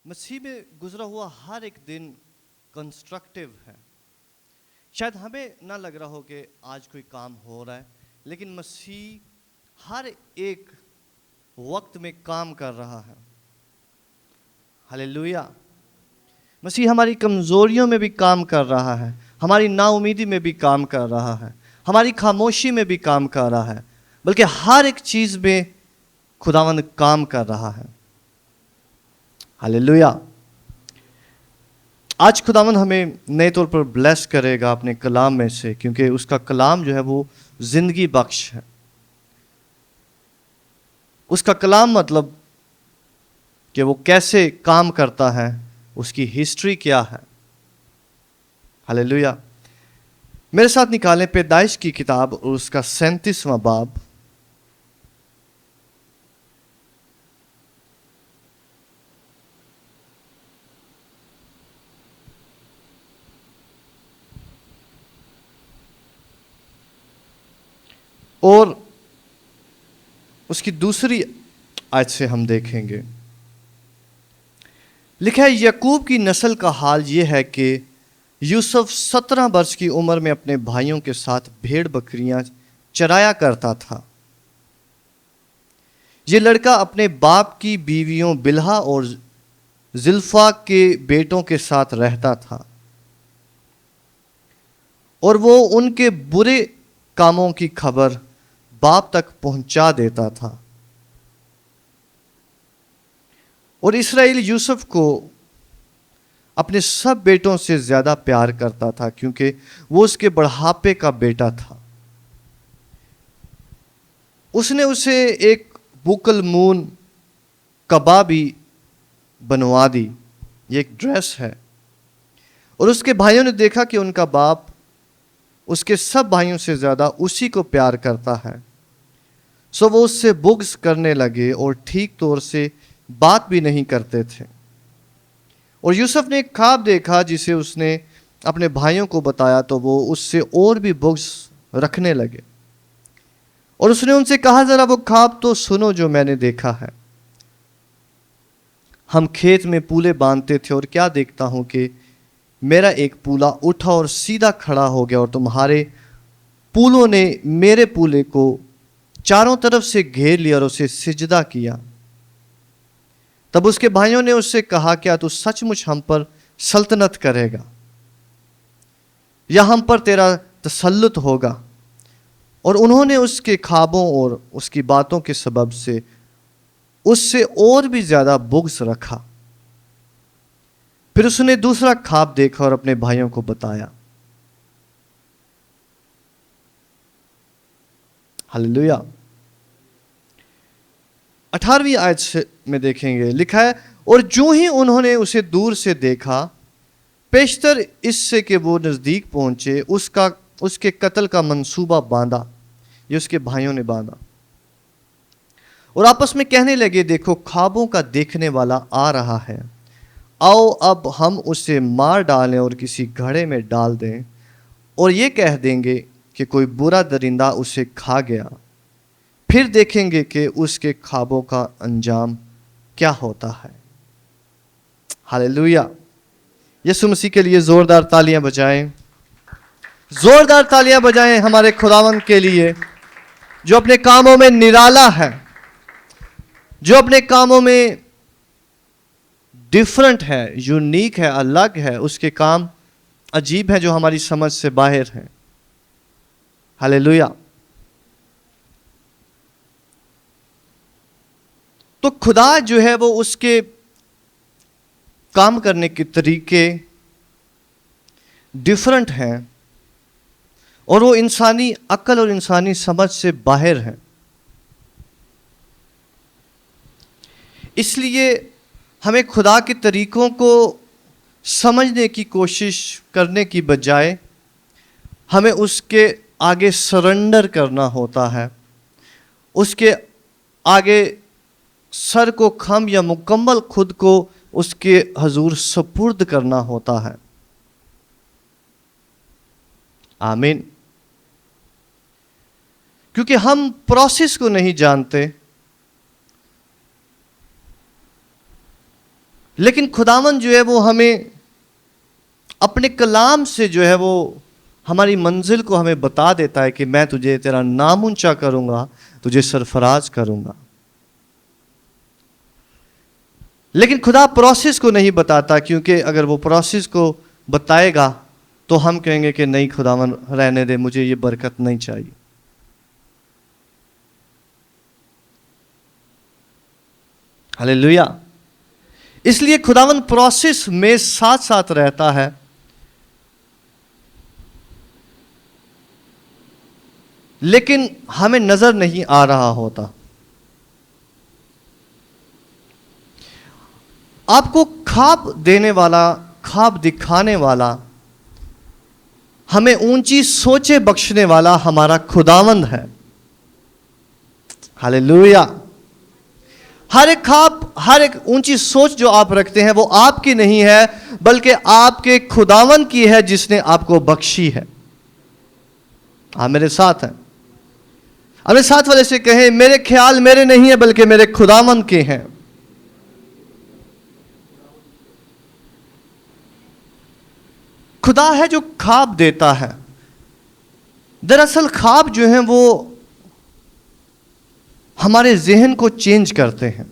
मसीह में गुजरा हुआ हर एक दिन कंस्ट्रक्टिव है। शायद हमें ना लग रहा हो कि आज कोई काम हो रहा है, लेकिन मसीह हर एक वक्त में काम कर रहा है। हालेलुया। मसीह हमारी कमजोरियों में भी काम कर रहा है, हमारी नाउमीदी में भी काम कर रहा है, हमारी खामोशी में भी काम कर रहा है, बल्कि हर एक चीज में खुदावंद काम कर रहा है। हालेलुया। आज खुदावंद हमें नए तौर पर ब्लेस करेगा अपने कलाम में से, क्योंकि उसका कलाम जो है वो जिंदगी बख्श है। उसका कलाम मतलब कि वो कैसे काम करता है, उसकी हिस्ट्री क्या है। हालेलुया। मेरे साथ निकालें पैदाइश की किताब और उसका 37वां बाब। और उसकी दूसरी आयत से हम देखेंगे, लिखा है याकूब की नस्ल का हाल यह है कि यूसुफ 17 वर्ष की उम्र में अपने भाइयों के साथ भेड़ बकरियां चराया करता था। ये लड़का अपने बाप की बीवियों बिल्हा और जिल्फा के बेटों के साथ रहता था, और वो उनके बुरे कामों की खबर बाप तक पहुंचा देता था। और इस्राएल यूसुफ को अपने सब बेटों से ज्यादा प्यार करता था, क्योंकि वो उसके बढ़ापे का बेटा था। उसने उसे एक बुकल मून कबा भी बनवा दी, ये एक ड्रेस है। और उसके भाइयों ने देखा कि उनका बाप उसके सब भाइयों से ज्यादा उसी को प्यार करता है, सो वो उससे बुग़्ज़ करने लगे और ठीक तौर से बात भी नहीं करते थे। और यूसुफ ने एक ख्वाब देखा जिसे उसने अपने भाइयों को बताया, तो वो उससे और भी बुग़्ज़ रखने लगे। और उसने उनसे कहा, जरा वो ख्वाब तो सुनो जो मैंने देखा है। हम खेत में पूले बांधते थे, और क्या देखता हूं कि मेरा एक पूला उठा और सीधा खड़ा हो गया, और तुम्हारे पूलों ने मेरे पूले को चारों तरफ से घेर लिया और उसे सिजदा किया। तब उसके भाइयों ने उससे कहा, क्या तू सचमुच हम पर सल्तनत करेगा, या हम पर तेरा तसल्लुत होगा? और उन्होंने उसके ख्वाबों और उसकी बातों के सबब से उससे और भी ज्यादा बुग़्ज़ रखा। फिर उसने दूसरा ख्वाब देखा और अपने भाइयों को बताया। हालेलुया। 18वीं आयत में देखेंगे, लिखा है, और जो ही उन्होंने उसे दूर से देखा, पेशतर इससे कि वो नजदीक पहुंचे, उसके कत्ल का मंसूबा बांधा। ये उसके भाइयों ने बांधा और आपस में कहने लगे, देखो ख्वाबों का देखने वाला आ रहा है, आओ अब हम उसे मार डालें और किसी घड़े में डाल दें, और ये कह देंगे कि कोई बुरा दरिंदा उसे खा गया। फिर देखेंगे कि उसके ख्वाबों का अंजाम क्या होता है। हालेलुया। यीशु मसीह के लिए जोरदार तालियां बजाएं, जोरदार तालियां बजाएं हमारे खुदावंद के लिए, जो अपने कामों में निराला है, जो अपने कामों में डिफरेंट है, यूनिक है, अलग है। उसके काम अजीब है जो हमारी समझ से बाहर है। हालेलुया। तो खुदा जो है वो उसके काम करने के तरीके डिफरेंट हैं, और वो इंसानी अक्ल और इंसानी समझ से बाहर है। इसलिए हमें खुदा के तरीकों को समझने की कोशिश करने की बजाय हमें उसके आगे सरेंडर करना होता है, उसके आगे सर को खम या मुकम्मल खुद को उसके हजूर सुपुर्द करना होता है। आमीन। क्योंकि हम प्रोसेस को नहीं जानते, लेकिन खुदावन जो है वो हमें अपने कलाम से जो है वो हमारी मंजिल को हमें बता देता है कि मैं तुझे तेरा नाम ऊंचा करूंगा, तुझे सरफराज करूंगा। लेकिन खुदा प्रोसेस को नहीं बताता, क्योंकि अगर वो प्रोसेस को बताएगा तो हम कहेंगे कि नहीं खुदावन रहने दे, मुझे ये बरकत नहीं चाहिए। हालेलुया। इसलिए खुदावन प्रोसेस में साथ साथ रहता है, लेकिन हमें नजर नहीं आ रहा होता। आपको ख्वाब देने वाला, ख्वाब दिखाने वाला, हमें ऊंची सोचे बख्शने वाला हमारा खुदावंद है। हालेलुया। हर एक ख्वाब, हर एक ऊंची सोच जो आप रखते हैं वो आपकी नहीं है, बल्कि आपके खुदावंद की है जिसने आपको बख्शी है। आप मेरे साथ हैं? अपने साथ वाले से कहें, मेरे ख्याल मेरे नहीं है बल्कि मेरे खुदावंद के हैं। खुदा है जो ख्वाब देता है। दरअसल ख्वाब जो हैं वो हमारे जहन को चेंज करते हैं।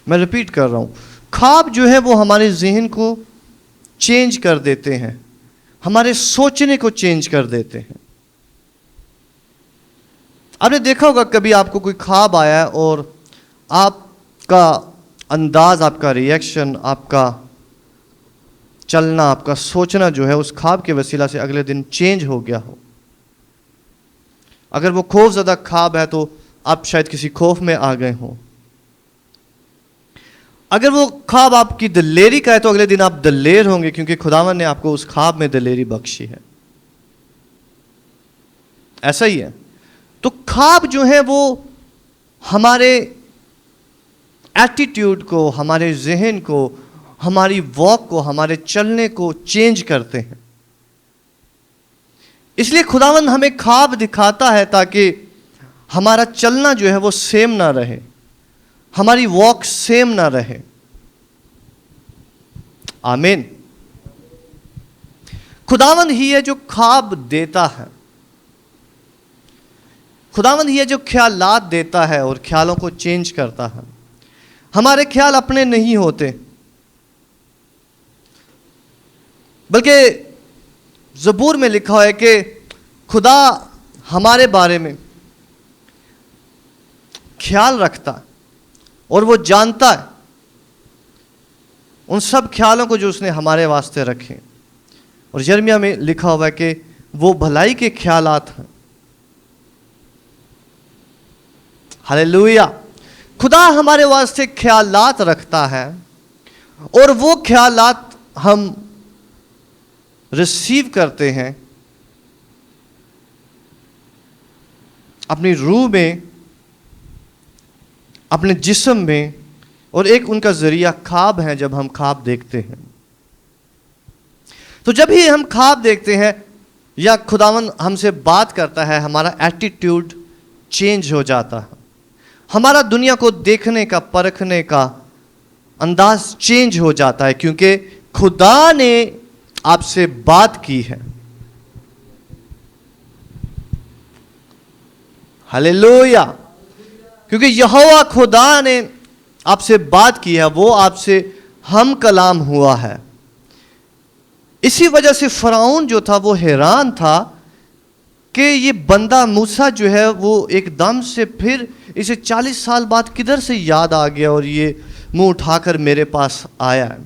मैं रिपीट कर रहा हूं, ख्वाब जो है वो हमारे जहन को चेंज कर देते हैं, हमारे सोचने को चेंज कर देते हैं। आपने देखा होगा कभी आपको कोई ख्वाब आया और आपका अंदाज, आपका रिएक्शन, आपका चलना, आपका सोचना जो है उस ख्वाब के वसीला से अगले दिन चेंज हो गया हो। अगर वो खौफज़दा ख्वाब है तो आप शायद किसी खौफ में आ गए हों। अगर वो ख्वाब आपकी दिलेरी का है तो अगले दिन आप दिलेर होंगे, क्योंकि खुदावन ने आपको उस ख्वाब में दिलेरी बख्शी है। ऐसा ही है। तो ख्वाब जो है वो हमारे एटीट्यूड को, हमारे जहन को, हमारी वॉक को, हमारे चलने को चेंज करते हैं। इसलिए खुदावंद हमें ख्वाब दिखाता है ताकि हमारा चलना जो है वो सेम ना रहे, हमारी वॉक सेम ना रहे। आमीन। खुदावंद ही है जो ख्वाब देता है। खुदावंद ही है जो ख्यालात देता है और ख्यालों को चेंज करता है। हमारे ख्याल अपने नहीं होते, बल्कि ज़बूर में लिखा है कि खुदा हमारे बारे में ख्याल रखता है और वो जानता है उन सब ख्यालों को जो उसने हमारे वास्ते रखे। और यिर्मयाह में लिखा हुआ है कि वो भलाई के ख्यालात हैं। हालेलुया। खुदा हमारे वास्ते ख्यालात रखता है और वो ख्यालात हम रिसीव करते हैं अपनी रूह में, अपने जिस्म में, और एक उनका जरिया ख्वाब है जब हम ख्वाब देखते हैं। तो जब ही हम ख्वाब देखते हैं या खुदावन हमसे बात करता है, हमारा एटीट्यूड चेंज हो जाता है, हमारा दुनिया को देखने का, परखने का अंदाज चेंज हो जाता है, क्योंकि खुदा ने आपसे बात की है। हालेलुया। क्योंकि यहोवा खुदा ने आपसे बात की है, वो आपसे हम कलाम हुआ है। इसी वजह से फ़िरौन जो था वो हैरान था कि ये बंदा मूसा जो है वो एकदम से फिर इसे 40 साल बाद किधर से याद आ गया और ये मुंह उठाकर मेरे पास आया है।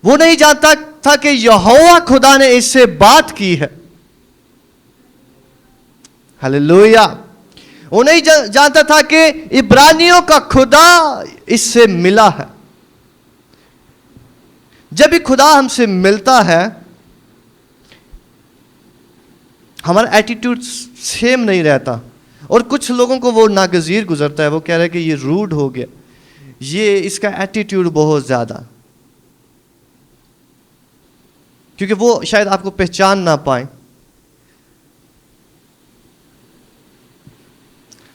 वो नहीं जानता था कि यहोवा खुदा ने इससे बात की है। हालेलुया। वो नहीं जानता था कि इब्रानियों का खुदा इससे मिला है। जब भी खुदा हमसे मिलता है, हमारा एटीट्यूड सेम नहीं रहता और कुछ लोगों को वो नागजीर गुजरता है। वो कह रहे हैं कि ये रूड हो गया, ये इसका एटीट्यूड बहुत ज़्यादा, क्योंकि वो शायद आपको पहचान ना पाए।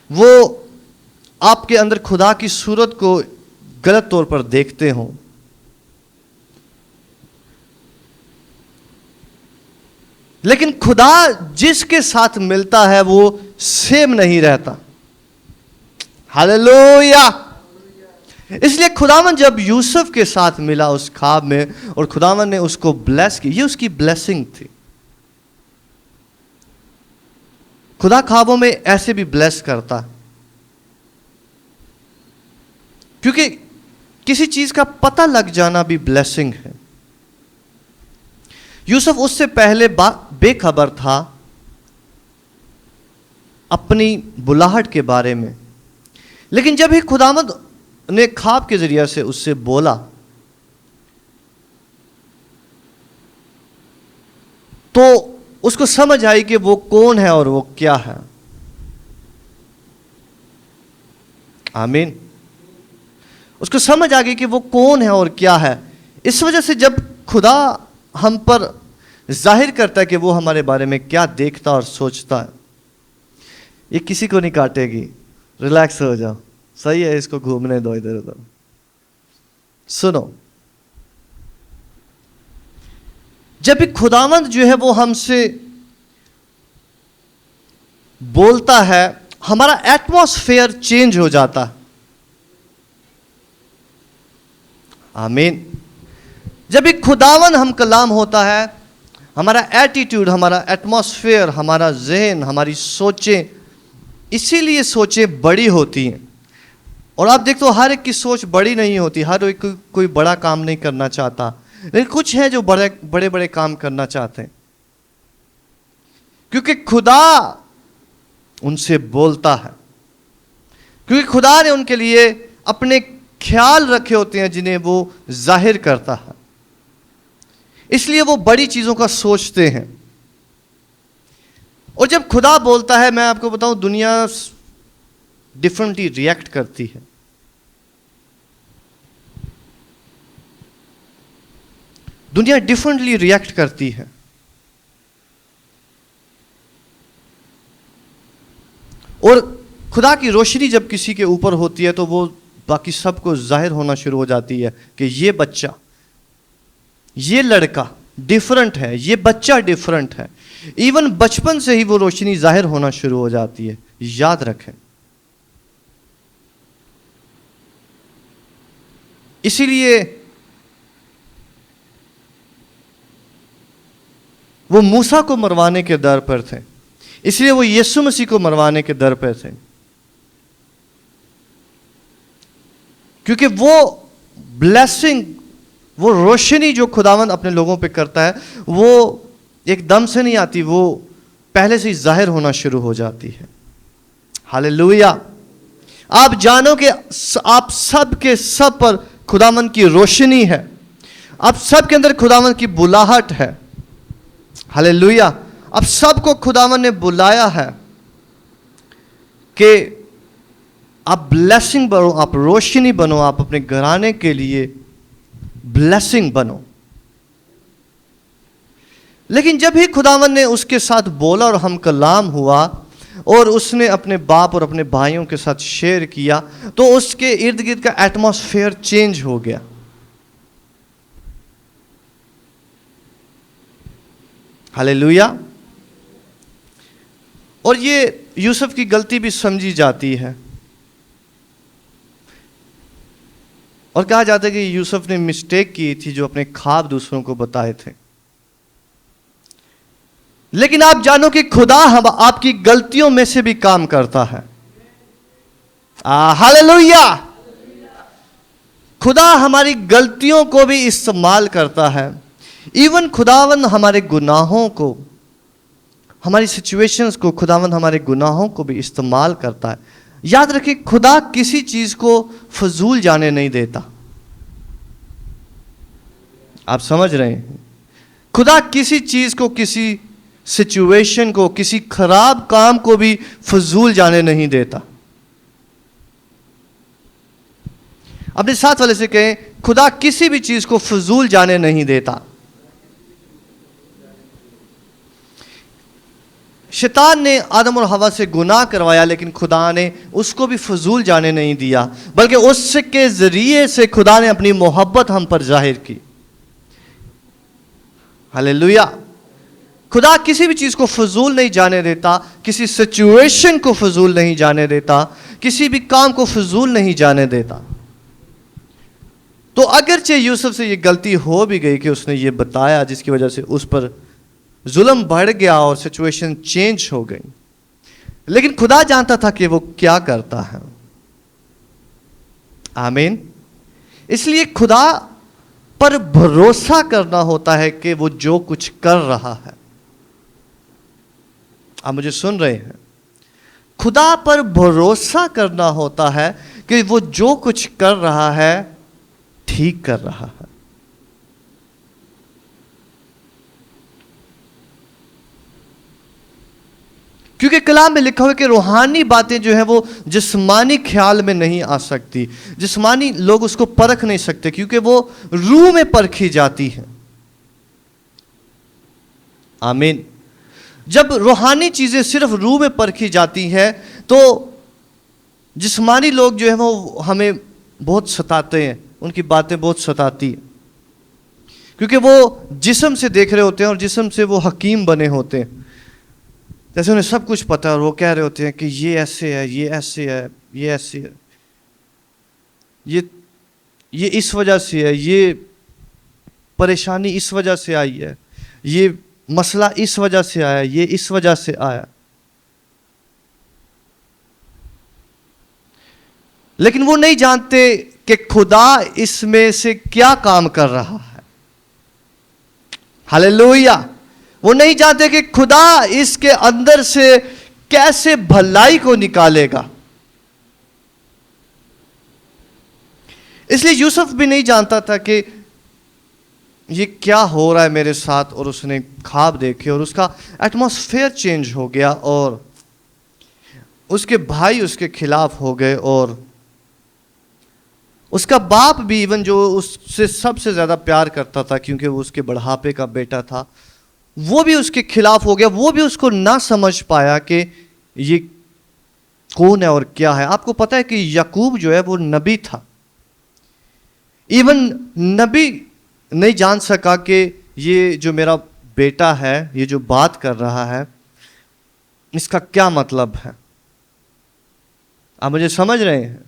वो आपके अंदर खुदा की सूरत को गलत तौर पर देखते हों। लेकिन खुदा जिसके साथ मिलता है वो सेम नहीं रहता। हालेलुया। इसलिए खुदावन जब यूसुफ के साथ मिला उस ख्वाब में और खुदावन ने उसको ब्लेस की, ये उसकी ब्लेसिंग थी। खुदा ख्वाबों में ऐसे भी ब्लेस करता, क्योंकि किसी चीज का पता लग जाना भी ब्लेसिंग है। यूसुफ उससे पहले बेखबर था अपनी बुलाहट के बारे में, लेकिन जब ही खुदावंद ने ख्वाब के जरिए से उससे बोला तो उसको समझ आई कि वो कौन है और वो क्या है। आमीन। उसको समझ आ गई कि वो कौन है और क्या है। इस वजह से जब खुदा हम पर जाहिर करता है कि वो हमारे बारे में क्या देखता और सोचता है, ये किसी को नहीं काटेगी। रिलैक्स हो जाओ, सही है, इसको घूमने दो इधर उधर। सुनो, जब भी खुदावंद जो है वो हमसे बोलता है, हमारा एटमॉस्फेयर चेंज हो जाता है। आमीन। जब भी खुदावन हम कलाम होता है, हमारा एटीट्यूड, हमारा एटमॉस्फेयर, हमारा जहन, हमारी सोचें, इसीलिए सोचें बड़ी होती हैं। और आप देखते हो हर एक की सोच बड़ी नहीं होती, हर एक कोई बड़ा काम नहीं करना चाहता, लेकिन कुछ हैं जो बड़े बड़े काम करना चाहते हैं, क्योंकि खुदा उनसे बोलता है, क्योंकि खुदा ने उनके लिए अपने ख्याल रखे होते हैं जिन्हें वो जाहिर करता है। इसलिए वो बड़ी चीजों का सोचते हैं। और जब खुदा बोलता है, मैं आपको बताऊं, दुनिया डिफरेंटली रिएक्ट करती है। दुनिया डिफरेंटली रिएक्ट करती है। और खुदा की रोशनी जब किसी के ऊपर होती है तो वो बाकी सबको जाहिर होना शुरू हो जाती है कि ये बच्चा, ये लड़का डिफरेंट है, ये बच्चा डिफरेंट है। इवन बचपन से ही वो रोशनी जाहिर होना शुरू हो जाती है। याद रखें, इसीलिए वो मूसा को मरवाने के दर पर थे, इसलिए वो यीशु मसीह को मरवाने के दर पर थे, क्योंकि वो ब्लेसिंग, वो रोशनी जो खुदावंद अपने लोगों पे करता है, वो एकदम से नहीं आती, वो पहले से ही जाहिर होना शुरू हो जाती है। हालेलुया। आप जानो कि आप सब के सब पर खुदावंद की रोशनी है, आप सब के अंदर खुदावंद की बुलाहट है। हालेलुया। अब सबको खुदावंद ने बुलाया है कि आप ब्लेसिंग बनो, आप रोशनी बनो, आप अपने घराने के लिए ब्लेसिंग बनो। लेकिन जब ही खुदावंद ने उसके साथ बोला और हम कलाम हुआ और उसने अपने बाप और अपने भाइयों के साथ शेयर किया, तो उसके इर्द गिर्द का एटमॉस्फेयर चेंज हो गया। हालेलुया। और ये यूसुफ की गलती भी समझी जाती है और कहा जाता है कि यूसुफ ने मिस्टेक की थी जो अपने ख्वाब दूसरों को बताए थे। लेकिन आप जानो कि खुदा हम आपकी गलतियों में से भी काम करता है। हालेलुया। खुदा हमारी गलतियों को भी इस्तेमाल करता है। इवन खुदावन हमारे गुनाहों को, हमारी सिचुएशंस को, खुदावन हमारे गुनाहों को भी इस्तेमाल करता है। याद रखिए, खुदा किसी चीज को फजूल जाने नहीं देता। आप समझ रहे हैं? खुदा किसी चीज को, किसी सिचुएशन को, किसी खराब काम को भी फजूल जाने नहीं देता। अपने साथ वाले से कहें, खुदा किसी भी चीज को फजूल जाने नहीं देता। शैतान ने आदम और हवा से गुनाह करवाया, लेकिन खुदा ने उसको भी फजूल जाने नहीं दिया, बल्कि उसके जरिए से खुदा ने अपनी मोहब्बत हम पर जाहिर की। हालेलुया। खुदा किसी भी चीज को फजूल नहीं जाने देता, किसी सिचुएशन को फजूल नहीं जाने देता, किसी भी काम को फजूल नहीं जाने देता। तो अगरचे यूसुफ से ये गलती हो भी गई कि उसने ये बताया, जिसकी वजह से उस पर जुल्म बढ़ गया और सिचुएशन चेंज हो गई, लेकिन खुदा जानता था कि वो क्या करता है। आमीन। इसलिए खुदा पर भरोसा करना होता है कि वो जो कुछ कर रहा है। आप मुझे सुन रहे हैं? खुदा पर भरोसा करना होता है कि वो जो कुछ कर रहा है ठीक कर रहा है। क्योंकि कलाम में लिखा हुआ है कि रूहानी बातें जो है वो जिस्मानी ख्याल में नहीं आ सकती, जिस्मानी लोग उसको परख नहीं सकते, क्योंकि वो रूह में परखी जाती है। आमीन। जब रूहानी चीजें सिर्फ रूह में परखी जाती है तो जिस्मानी लोग जो है वो हमें बहुत सताते हैं, उनकी बातें बहुत सताती हैं, क्योंकि वो जिस्म से देख रहे होते हैं और जिस्म से वो हकीम बने होते हैं। जैसे उन्हें सब कुछ पता है और वो कह रहे होते हैं कि ये ऐसे है, ये ऐसे है, ये ऐसे है, ये इस वजह से है, ये परेशानी इस वजह से आई है, ये मसला इस वजह से आया, ये इस वजह से आया। लेकिन वो नहीं जानते कि खुदा इसमें से क्या काम कर रहा है। हालेलुया। वो नहीं जानते कि खुदा इसके अंदर से कैसे भलाई को निकालेगा। इसलिए यूसुफ भी नहीं जानता था कि ये क्या हो रहा है मेरे साथ, और उसने ख्वाब देखे और उसका एटमॉस्फेयर चेंज हो गया और उसके भाई उसके खिलाफ हो गए, और उसका बाप भी, इवन जो उससे सबसे ज्यादा प्यार करता था क्योंकि वो उसके बढ़ापे का बेटा था, वो भी उसके खिलाफ हो गया। वो भी उसको ना समझ पाया कि ये कौन है और क्या है। आपको पता है कि याकूब जो है वो नबी था, इवन नबी नहीं जान सका कि ये जो मेरा बेटा है, ये जो बात कर रहा है, इसका क्या मतलब है। आप मुझे समझ रहे हैं?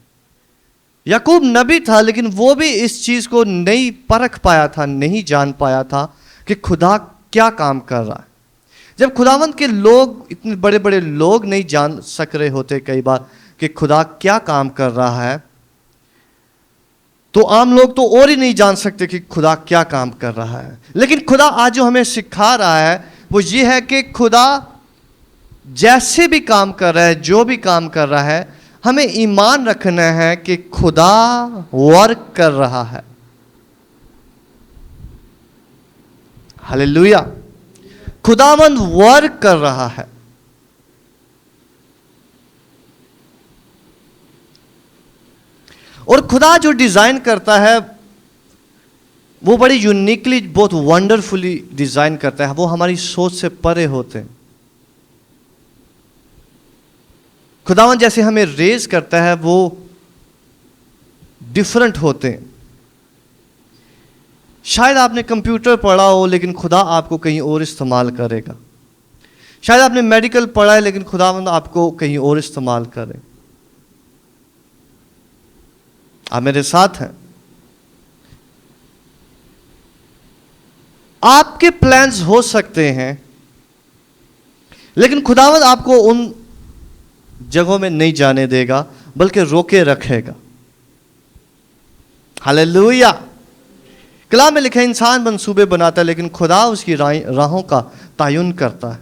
याकूब नबी था, लेकिन वो भी इस चीज को नहीं परख पाया था, नहीं जान पाया था कि खुदा क्या काम कर रहा है। जब खुदावंद के लोग, इतने बड़े बड़े लोग नहीं जान सक रहे होते कई बार कि खुदा क्या काम कर रहा है, तो आम लोग तो और ही नहीं जान सकते कि खुदा क्या काम कर रहा है। लेकिन खुदा आज जो हमें सिखा रहा है वो ये है कि खुदा जैसे भी काम कर रहा है, जो भी काम कर रहा है, हमें ईमान रखना है कि खुदा वर्क कर रहा है। हालेलुया। खुदावंद वर्क कर रहा है। और खुदा जो डिजाइन करता है वो बड़ी यूनिकली, बहुत वंडरफुली डिजाइन करता है। वो हमारी सोच से परे होते हैं। खुदावंद जैसे हमें रेज करता है वो डिफरेंट होते हैं। शायद आपने कंप्यूटर पढ़ा हो लेकिन खुदा आपको कहीं और इस्तेमाल करेगा। शायद आपने मेडिकल पढ़ा है लेकिन खुदावंद आपको कहीं और इस्तेमाल करे। आप मेरे साथ हैं? आपके प्लान्स हो सकते हैं लेकिन खुदावंद आपको उन जगहों में नहीं जाने देगा, बल्कि रोके रखेगा। हालेलुया। कलाम में लिखा है इंसान मंसूबे बनाता है लेकिन खुदा उसकी राहों का तायुन करता है।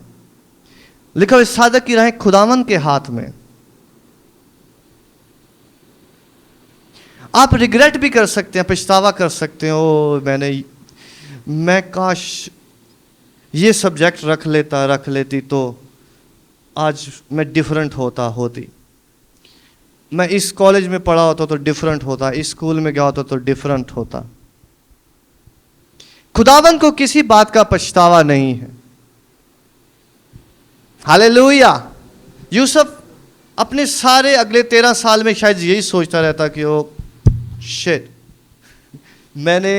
लिखा है सादक की राहें खुदावंद के हाथ में। आप रिग्रेट भी कर सकते हैं, पछतावा कर सकते हो, मैं काश ये सब्जेक्ट रख लेती तो आज मैं डिफरेंट होती। मैं इस कॉलेज में पढ़ा होता तो डिफरेंट होता, इस स्कूल में गया होता तो डिफरेंट होता। खुदावन को किसी बात का पछतावा नहीं है। हालेलुया। यूसुफ अपने सारे अगले 13 साल में शायद यही सोचता रहता कि ओ शिट, मैंने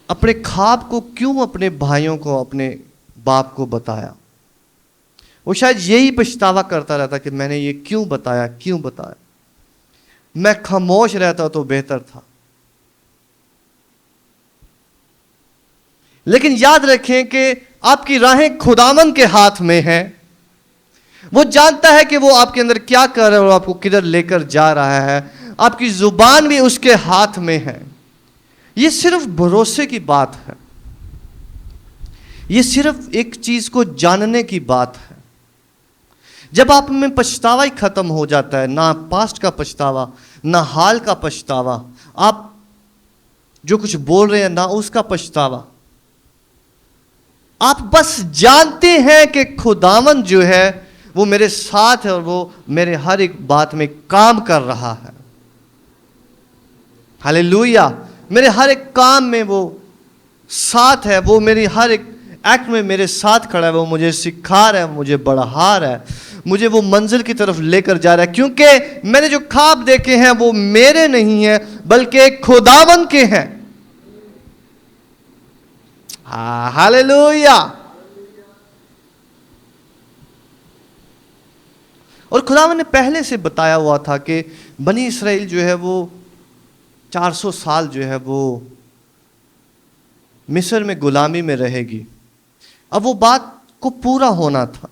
अपने ख्वाब को क्यों अपने भाइयों को, अपने बाप को बताया। वो शायद यही पछतावा करता रहता कि मैंने ये क्यों बताया, क्यों बताया, मैं खामोश रहता तो बेहतर था। लेकिन याद रखें कि आपकी राहें खुदावन के हाथ में हैं। वो जानता है कि वो आपके अंदर क्या कर रहा है और आपको किधर लेकर जा रहा है। आपकी जुबान भी उसके हाथ में है। ये सिर्फ भरोसे की बात है। ये सिर्फ एक चीज को जानने की बात है। जब आप में पछतावा ही खत्म हो जाता है, ना पास्ट का पछतावा, ना हाल का पछतावा, आप जो कुछ बोल रहे हैं ना उसका पछतावा, आप बस जानते हैं कि खुदावन जो है वो मेरे साथ है और वो मेरे हर एक बात में काम कर रहा है। हालेलुया। मेरे हर एक काम में वो साथ है, वो मेरी हर एक एक्ट में मेरे साथ खड़ा है, वो मुझे सिखा रहा है, मुझे बढ़ा रहा है, मुझे वो मंजिल की तरफ लेकर जा रहा है। क्योंकि मैंने जो ख्वाब देखे हैं वो मेरे नहीं है बल्कि खुदावन के हैं। हालेलुया। और खुदावन ने पहले से बताया हुआ था कि बनी इसराइल जो है वो 400 साल जो है वो मिस्र में गुलामी में रहेगी। अब वो बात को पूरा होना था।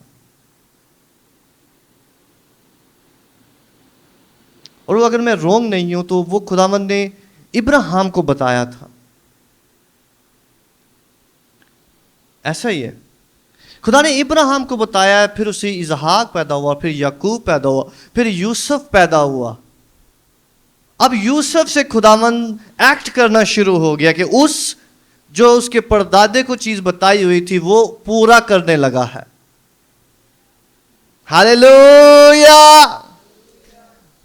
और अगर मैं रोंग नहीं हूं तो वो खुदावन ने इब्राहिम को बताया था। ऐसा ही है, खुदा ने इब्राहिम को बताया, फिर उसे इसहाक पैदा हुआ, फिर याकूब पैदा हुआ, फिर यूसुफ पैदा हुआ। अब यूसुफ से खुदावन एक्ट करना शुरू हो गया कि उस जो उसके परदादे को चीज बताई हुई थी वो पूरा करने लगा है। हालेलुया।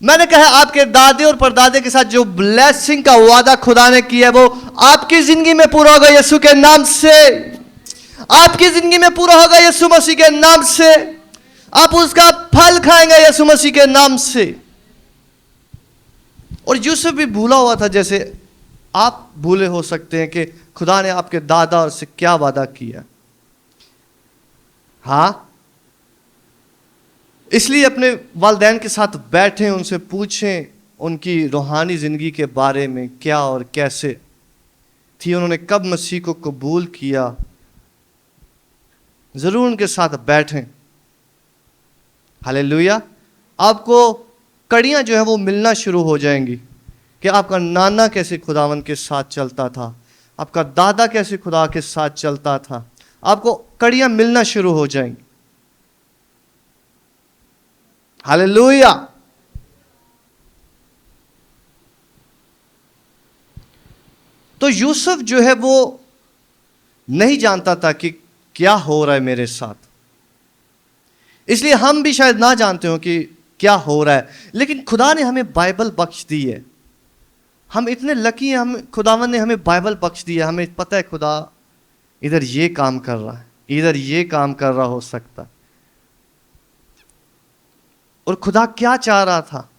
मैंने कहा आपके दादे और परदादे के साथ जो ब्लेसिंग का वादा खुदा ने किया है वो आपकी जिंदगी में पूरा होगा यीशु के नाम से। आपकी जिंदगी में पूरा होगा यीशु मसीह के नाम से। आप उसका फल खाएंगे यीशु मसीह के नाम से। और यूसुफ भी भूला हुआ था जैसे आप भूले हो सकते हैं कि खुदा ने आपके दादा और से क्या वादा किया। हाँ, इसलिए अपने वालिदैन के साथ बैठें, उनसे पूछें उनकी रूहानी जिंदगी के बारे में क्या और कैसे थी, उन्होंने कब मसीह को कबूल किया। जरूर उनके साथ बैठें। हालेलुया। आपको कड़ियां जो है वो मिलना शुरू हो जाएंगी कि आपका नाना कैसे खुदावन के साथ चलता था, आपका दादा कैसे खुदा के साथ चलता था। आपको कड़ियां मिलना शुरू हो जाएंगी। हालेलुया। तो यूसुफ जो है वो नहीं जानता था कि क्या हो रहा है मेरे साथ। इसलिए हम भी शायद ना जानते हो कि क्या हो रहा है, लेकिन खुदा ने हमें बाइबल बख्श दी है। हम इतने लकी हैं, हम खुदावन ने हमें बाइबल बख्श दी है। हमें पता है खुदा इधर ये काम कर रहा है, इधर ये काम कर रहा हो सकता। और खुदा क्या चाह रहा था।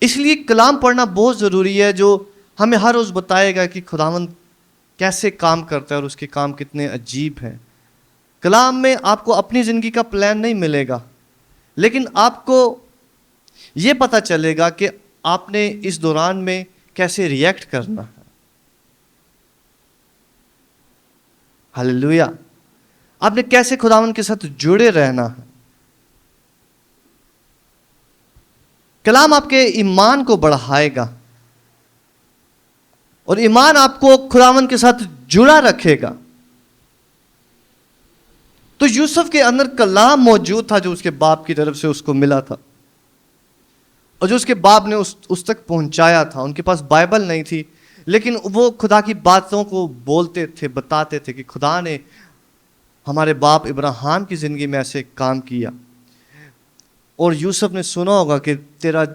इसलिए कलाम पढ़ना बहुत जरूरी है जो हमें हर रोज बताएगा कि खुदावन कैसे काम करता है और उसके काम कितने अजीब हैं। कलाम में आपको अपनी जिंदगी का प्लान नहीं मिलेगा, लेकिन आपको यह पता चलेगा कि आपने इस दौरान में कैसे रिएक्ट करना है। हालेलुया। आपने कैसे खुदावन के साथ जुड़े रहना है। कलाम आपके ईमान को बढ़ाएगा और ईमान आपको खुदावन के साथ जुड़ा रखेगा। तो यूसुफ के अंदर कलाम मौजूद था जो उसके बाप की तरफ से उसको मिला था और जो उसके बाप ने उस तक पहुंचाया था। उनके पास बाइबल नहीं थी, लेकिन वो खुदा की बातों को बोलते थे, बताते थे कि खुदा ने हमारे बाप इब्राहिम की जिंदगी में ऐसे काम किया। और यूसुफ ने सुना होगा कि तेरा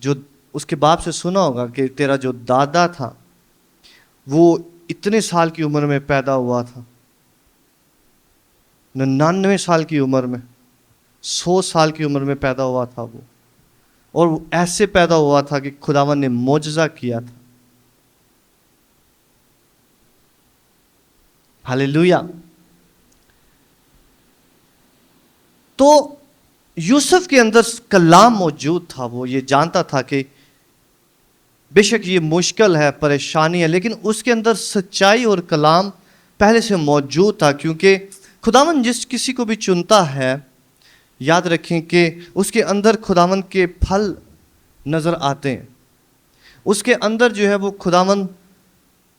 जो, उसके बाप से सुना होगा कि तेरा जो दादा था वो इतने साल की उम्र में पैदा हुआ था, 99 साल की उम्र में, 100 साल की उम्र में पैदा हुआ था वो, और वो ऐसे पैदा हुआ था कि खुदावन ने मोजज़ा किया था। हालेलुया। तो यूसुफ के अंदर कलाम मौजूद था। वो ये जानता था कि बेशक ये मुश्किल है, परेशानी है, लेकिन उसके अंदर सच्चाई और कलाम पहले से मौजूद था। क्योंकि खुदावन जिस किसी को भी चुनता है, याद रखें कि उसके अंदर खुदावन के फल नज़र आते हैं, उसके अंदर जो है वो खुदावन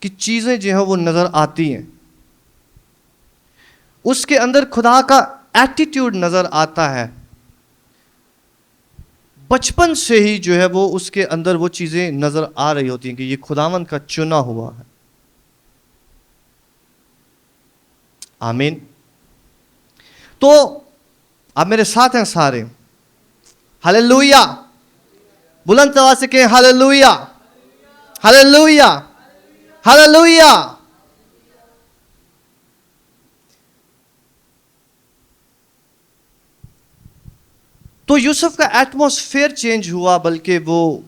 की चीज़ें जो है वो नज़र आती हैं, उसके अंदर खुदा का एटीट्यूड नज़र आता है। बचपन से ही जो है वो उसके अंदर वो चीज़ें नज़र आ रही होती हैं कि ये खुदावन का चुना हुआ है। आमीन। तो आप मेरे साथ हैं सारे, हालेलुया। बुलंद आवाज से कहें हालेलुया, हालेलुया, हालेलुया। तो यूसुफ का एटमॉस्फेयर चेंज हुआ, बल्कि वो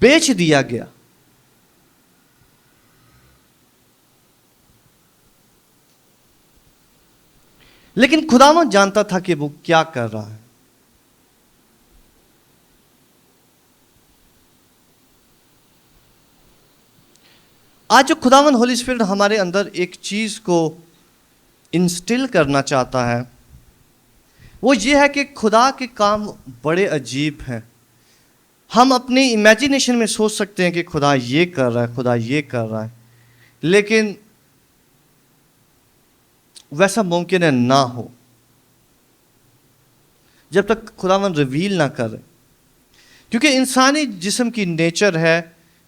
बेच दिया गया। लेकिन खुदावंद जानता था कि वो क्या कर रहा है। आज जो खुदावंद होली स्पिरिट हमारे अंदर एक चीज को इंस्टिल करना चाहता है, वो ये है कि खुदा के काम बड़े अजीब हैं। हम अपनी इमेजिनेशन में सोच सकते हैं कि खुदा ये कर रहा है, खुदा ये कर रहा है, लेकिन वैसा मुमकिन है ना हो जब तक खुदावंद रिवील ना करे। क्योंकि इंसानी जिस्म की नेचर है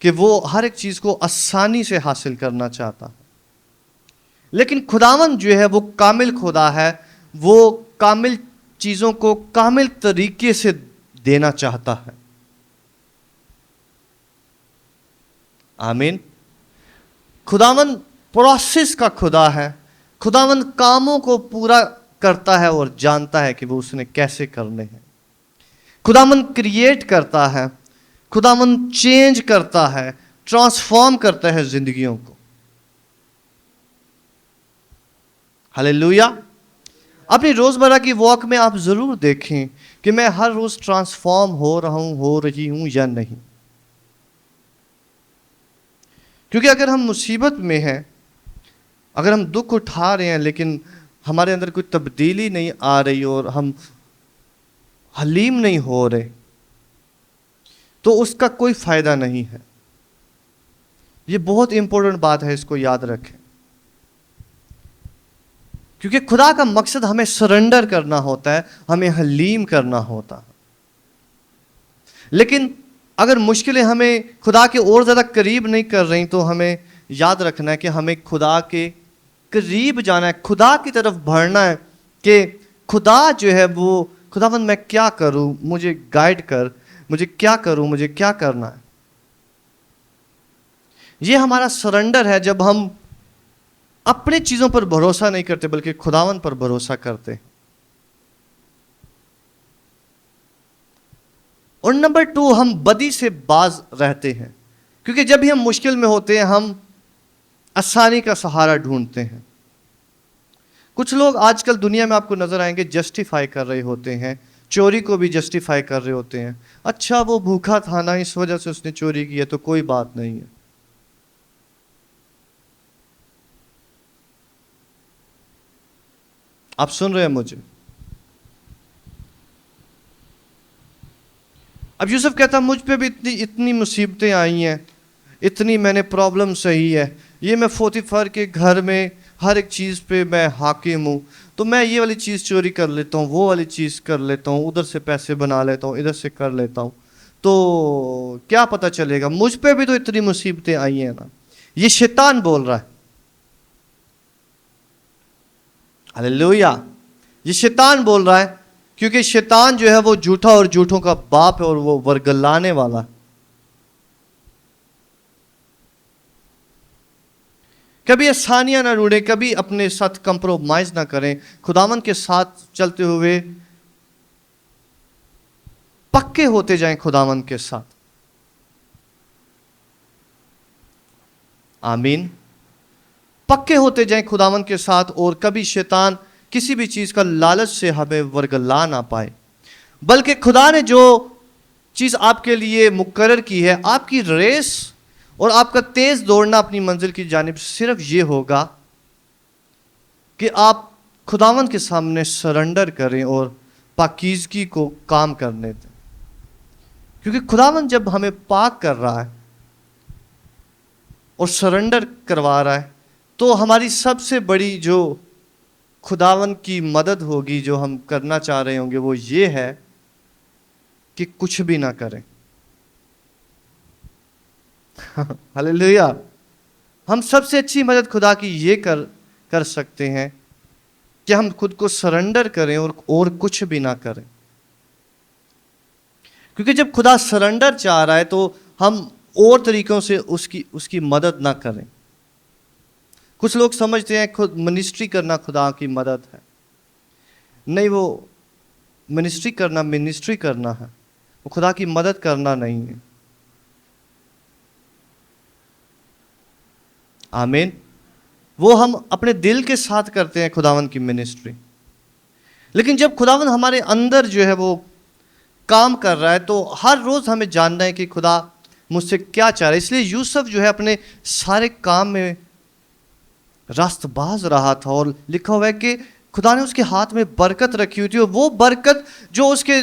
कि वो हर एक चीज को आसानी से हासिल करना चाहता है, लेकिन खुदावंद जो है वो कामिल खुदा है, वो कामिल चीजों को कामिल तरीके से देना चाहता है। आमीन। खुदावंद प्रोसेस का खुदा है। खुदावंद कामों को पूरा करता है और जानता है कि वो उसने कैसे करने हैं। खुदावंद क्रिएट करता है, खुदावंद चेंज करता है, ट्रांसफॉर्म करता है जिंदगियों को। हालेलुया। अपनी रोजमर्रा की वॉक में आप जरूर देखें कि मैं हर रोज ट्रांसफॉर्म हो रही हूं या नहीं। क्योंकि अगर हम मुसीबत में हैं, अगर हम दुख उठा रहे हैं, लेकिन हमारे अंदर कोई तब्दीली नहीं आ रही और हम हलीम नहीं हो रहे, तो उसका कोई फायदा नहीं है। ये बहुत इंपॉर्टेंट बात है, इसको याद रखें। क्योंकि खुदा का मकसद हमें सरेंडर करना होता है, हमें हलीम करना होता है। लेकिन अगर मुश्किलें हमें खुदा के और ज़्यादा करीब नहीं कर रही, तो हमें याद रखना है कि हमें खुदा के करीब जाना है, खुदा की तरफ बढ़ना है कि खुदा जो है वो, खुदावंद मैं क्या करूं, मुझे गाइड कर, मुझे क्या करूं, मुझे क्या करना है। ये हमारा सरेंडर है जब हम अपने चीज़ों पर भरोसा नहीं करते बल्कि खुदावंद पर भरोसा करते हैं। और नंबर 2, हम बदी से बाज रहते हैं। क्योंकि जब भी हम मुश्किल में होते हैं, हम आसानी का सहारा ढूंढते हैं। कुछ लोग आजकल दुनिया में आपको नजर आएंगे जस्टिफाई कर रहे होते हैं, चोरी को भी जस्टिफाई कर रहे होते हैं। अच्छा, वो भूखा था ना, इस वजह से उसने चोरी की है, तो कोई बात नहीं है। आप सुन रहे हैं मुझे? अब यूसुफ कहता, मुझ पे भी इतनी मुसीबतें आई हैं, इतनी मैंने प्रॉब्लम सही है, ये मैं पोतीफर के घर में हर एक चीज़ पे मैं हाकिम हूँ, तो मैं ये वाली चीज़ चोरी कर लेता हूँ, वो वाली चीज़ कर लेता हूँ, उधर से पैसे बना लेता हूँ, इधर से कर लेता हूँ, तो क्या पता चलेगा, मुझ पे भी तो इतनी मुसीबतें आई हैं ना। ये शैतान बोल रहा है। हालेलुया। ये शैतान बोल रहा है, क्योंकि शैतान जो है वो झूठा और झूठों का बाप है और वो वर्गलाने वाला है। कभी आसानियां ना ढूंढें, कभी अपने साथ कंप्रोमाइज ना करें। खुदावन के साथ चलते हुए पक्के होते जाएं खुदावन के साथ। आमीन। पक्के होते जाएं खुदावन के साथ, और कभी शैतान किसी भी चीज का लालच से हमें वर्गला ना पाए, बल्कि खुदा ने जो चीज आपके लिए मुकर्रर की है, आपकी रेस और आपका तेज दौड़ना अपनी मंजिल की जानिब सिर्फ ये होगा कि आप खुदावन के सामने सरेंडर करें और पाकीज़गी को काम करने दें। क्योंकि खुदावन जब हमें पाक कर रहा है और सरेंडर करवा रहा है, तो हमारी सबसे बड़ी जो खुदावन की मदद होगी, जो हम करना चाह रहे होंगे, वो ये है कि कुछ भी ना करें। हालेलुया। हम सबसे अच्छी मदद खुदा की ये कर सकते हैं कि हम खुद को सरेंडर करें और कुछ भी ना करें। क्योंकि जब खुदा सरेंडर चाह रहा है तो हम और तरीकों से उसकी मदद ना करें। कुछ लोग समझते हैं खुद मिनिस्ट्री करना खुदा की मदद है। नहीं, वो मिनिस्ट्री करना है, वो खुदा की मदद करना नहीं है। आमीन। वो हम अपने दिल के साथ करते हैं खुदावन की मिनिस्ट्री, लेकिन जब खुदावन हमारे अंदर जो है वो काम कर रहा है, तो हर रोज हमें जानना है कि खुदा मुझसे क्या चाह रहा है। इसलिए यूसुफ जो है अपने सारे काम में रास्तबाज रहा था, और लिखा हुआ है कि खुदा ने उसके हाथ में बरकत रखी हुई थी, और वो बरकत जो उसके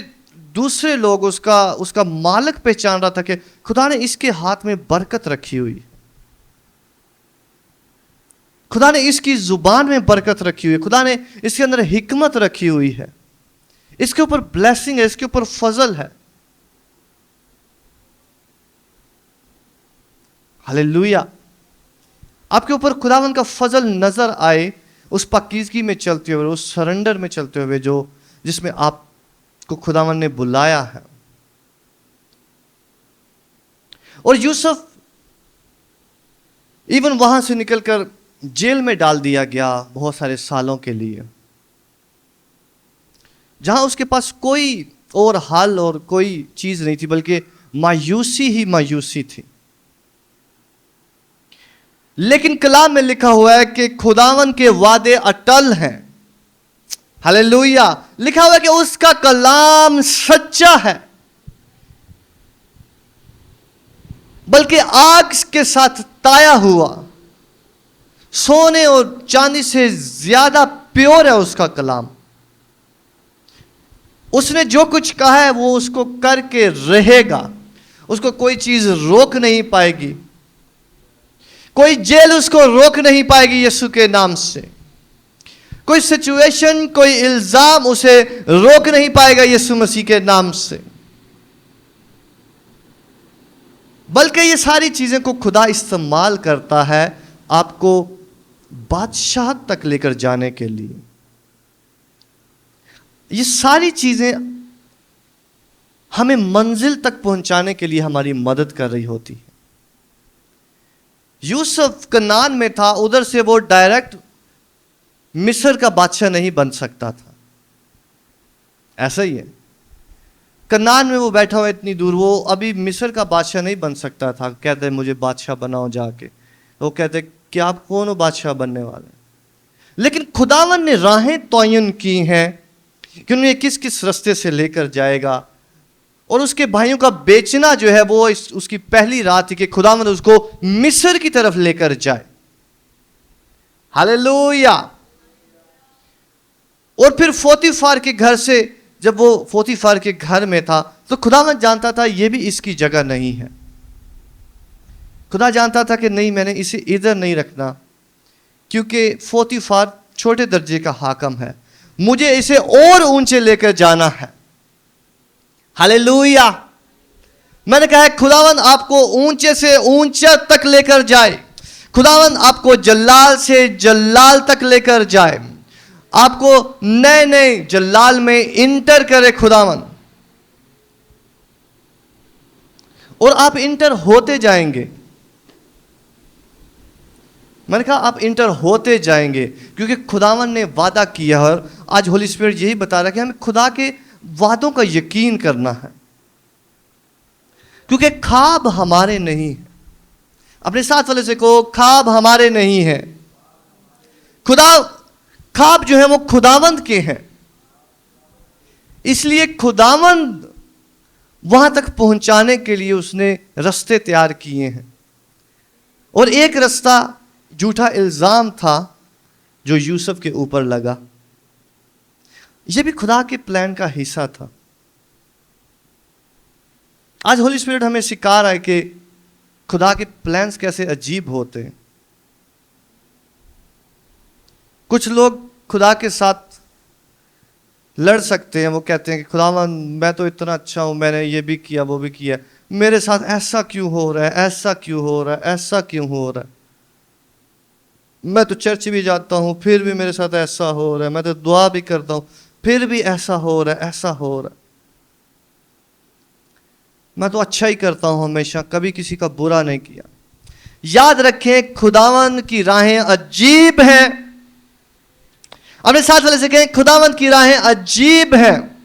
दूसरे लोग उसका मालिक पहचान रहा था कि खुदा ने इसके हाथ में बरकत रखी हुई, खुदा ने इसकी जुबान में बरकत रखी हुई, खुदा ने इसके अंदर हिकमत रखी हुई है, इसके ऊपर ब्लेसिंग है, इसके ऊपर फजल है। हालेलुया। आपके ऊपर खुदावन का फजल नजर आए उस पाकीज़गी में चलते हुए, उस सरेंडर में चलते हुए जो जिसमें आपको खुदावन ने बुलाया है। और यूसुफ इवन वहां से निकलकर जेल में डाल दिया गया बहुत सारे सालों के लिए, जहां उसके पास कोई और हल और कोई चीज नहीं थी, बल्कि मायूसी ही मायूसी थी। लेकिन कलाम में लिखा हुआ है कि खुदावन के वादे अटल हैं। हालेलुया। लिखा हुआ है कि उसका कलाम सच्चा है, बल्कि आग के साथ ताया हुआ, सोने और चांदी से ज्यादा प्योर है उसका कलाम। उसने जो कुछ कहा है वो उसको करके रहेगा, उसको कोई चीज रोक नहीं पाएगी, कोई जेल उसको रोक नहीं पाएगी यीशु के नाम से, कोई सिचुएशन, कोई इल्जाम उसे रोक नहीं पाएगा यीशु मसीह के नाम से। बल्कि ये सारी चीजें को खुदा इस्तेमाल करता है आपको बादशाह तक लेकर जाने के लिए। ये सारी चीजें हमें मंजिल तक पहुंचाने के लिए हमारी मदद कर रही होती है। यूसुफ कनान में था, उधर से वो डायरेक्ट मिस्र का बादशाह नहीं बन सकता था। ऐसा ही है, कनान में वो बैठा हुआ इतनी दूर, वो अभी मिस्र का बादशाह नहीं बन सकता था। कहते मुझे बादशाह बनाओ जाके, वो कहते कि आप कौन हो बादशाह बनने वाले। लेकिन खुदावन ने राहें तयन की हैं कि उन्हें किस किस रास्ते से लेकर जाएगा, और उसके भाइयों का बेचना जो है वो उसकी पहली रात थी कि खुदावन उसको मिस्र की तरफ लेकर जाए। हालेलुया। और फिर पोतीफर के घर से, जब वो पोतीफर के घर में था, तो खुदावन जानता था ये भी इसकी जगह नहीं है। खुदा जानता था कि नहीं, मैंने इसे इधर नहीं रखना, क्योंकि पोतीफर छोटे दर्जे का हाकम है, मुझे इसे और ऊंचे लेकर जाना है। हालेलुया। मैंने कहा है खुदावन आपको ऊंचे से ऊंचा तक लेकर जाए, खुदावन आपको जल्लाल से जल्लाल तक लेकर जाए, आपको नए नए जल्लाल में इंटर करे खुदावन, और आप इंटर होते जाएंगे। मैंने कहा आप इंटर होते जाएंगे, क्योंकि खुदावन ने वादा किया है। और आज होली स्पिरिट यही बता रहा है कि हमें खुदा के वादों का यकीन करना है, क्योंकि ख्वाब हमारे नहीं है। अपने साथ वाले से कहो, ख्वाब हमारे नहीं है, खुदा ख्वाब जो है वो खुदावंद के हैं। इसलिए खुदावंद वहां तक पहुंचाने के लिए उसने रास्ते तैयार किए हैं। और एक रास्ता झूठा इल्जाम था जो यूसुफ के ऊपर लगा। यह भी खुदा के प्लान का हिस्सा था। आज होली स्पिरिट हमें सिखा रहा है कि खुदा के प्लान्स कैसे अजीब होते हैं। कुछ लोग खुदा के साथ लड़ सकते हैं। वो कहते हैं कि खुदावन मैं तो इतना अच्छा हूं, मैंने ये भी किया वो भी किया, मेरे साथ ऐसा क्यों हो रहा है, ऐसा क्यों हो रहा है, ऐसा क्यों हो रहा है। मैं तो चर्च भी जाता हूं फिर भी मेरे साथ ऐसा हो रहा है, मैं तो दुआ भी करता हूं फिर भी ऐसा हो रहा है, ऐसा हो रहा है। मैं तो अच्छा ही करता हूं हमेशा, कभी किसी का बुरा नहीं किया। याद रखें खुदावन की राहें अजीब हैं। अपने साथ वाले से कहें, खुदावन की राहें अजीब हैं।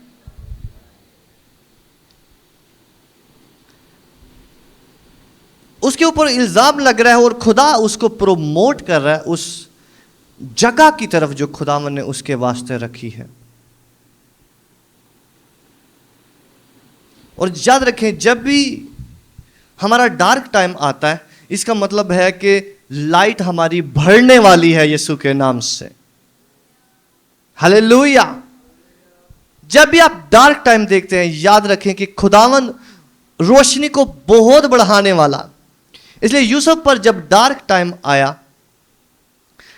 उसके ऊपर इल्जाम लग रहा है और खुदा उसको प्रोमोट कर रहा है उस जगह की तरफ जो खुदावन ने उसके वास्ते रखी है। और याद रखें जब भी हमारा डार्क टाइम आता है, इसका मतलब है कि लाइट हमारी बढ़ने वाली है यीशु के नाम से। हालेलुया। जब भी आप डार्क टाइम देखते हैं, याद रखें कि खुदावन रोशनी को बहुत बढ़ाने वाला। इसलिए यूसुफ पर जब डार्क टाइम आया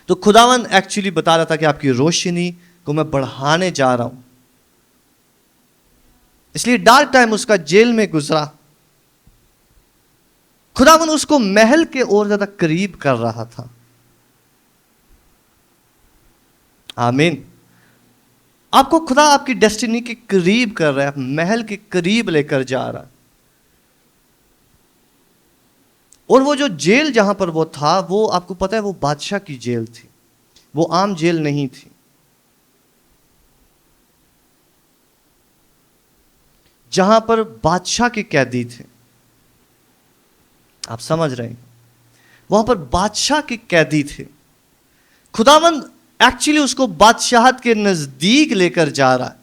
तो खुदावन एक्चुअली बता रहा था कि आपकी रोशनी को मैं बढ़ाने जा रहा हूं। इसलिए डार्क टाइम उसका जेल में गुजरा। खुदावन उसको महल के और ज्यादा करीब कर रहा था। आमीन। आपको खुदा आपकी डेस्टिनी के करीब कर रहा है, महल के करीब लेकर जा रहा है। और वो जो जेल जहां पर वो था, वो आपको पता है वो बादशाह की जेल थी, वो आम जेल नहीं थी। जहां पर बादशाह के कैदी थे। आप समझ रहे हैं, वहां पर बादशाह के कैदी थे। खुदावंद एक्चुअली उसको बादशाहत के नजदीक लेकर जा रहा है।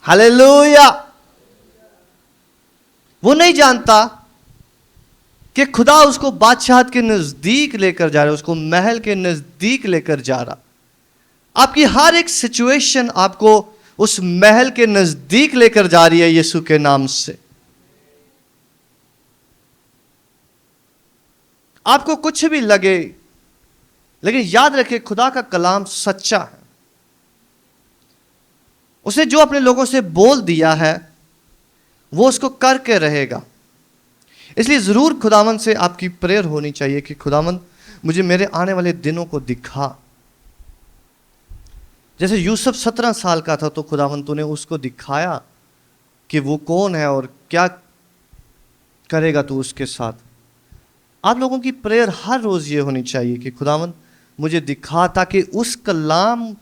हालेलुया। वो नहीं जानता कि खुदा उसको बादशाहत के नजदीक लेकर जा रहा है, उसको महल के नजदीक लेकर जा रहा। आपकी हर एक सिचुएशन आपको उस महल के नजदीक लेकर जा रही है यीशु के नाम से। आपको कुछ भी लगे, लेकिन याद रखें खुदा का कलाम सच्चा है। उसने जो अपने लोगों से बोल दिया है वो उसको करके रहेगा। इसलिए जरूर खुदावंद से आपकी प्रेयर होनी चाहिए कि खुदावंद मुझे मेरे आने वाले दिनों को दिखा। जैसे यूसुफ 17 साल का था तो खुदावंद तूने उसको दिखाया कि वो कौन है और क्या करेगा तू उसके साथ। आप लोगों की प्रेयर हर रोज ये होनी चाहिए कि खुदावंद मुझे दिखा, ताकि उस कलाम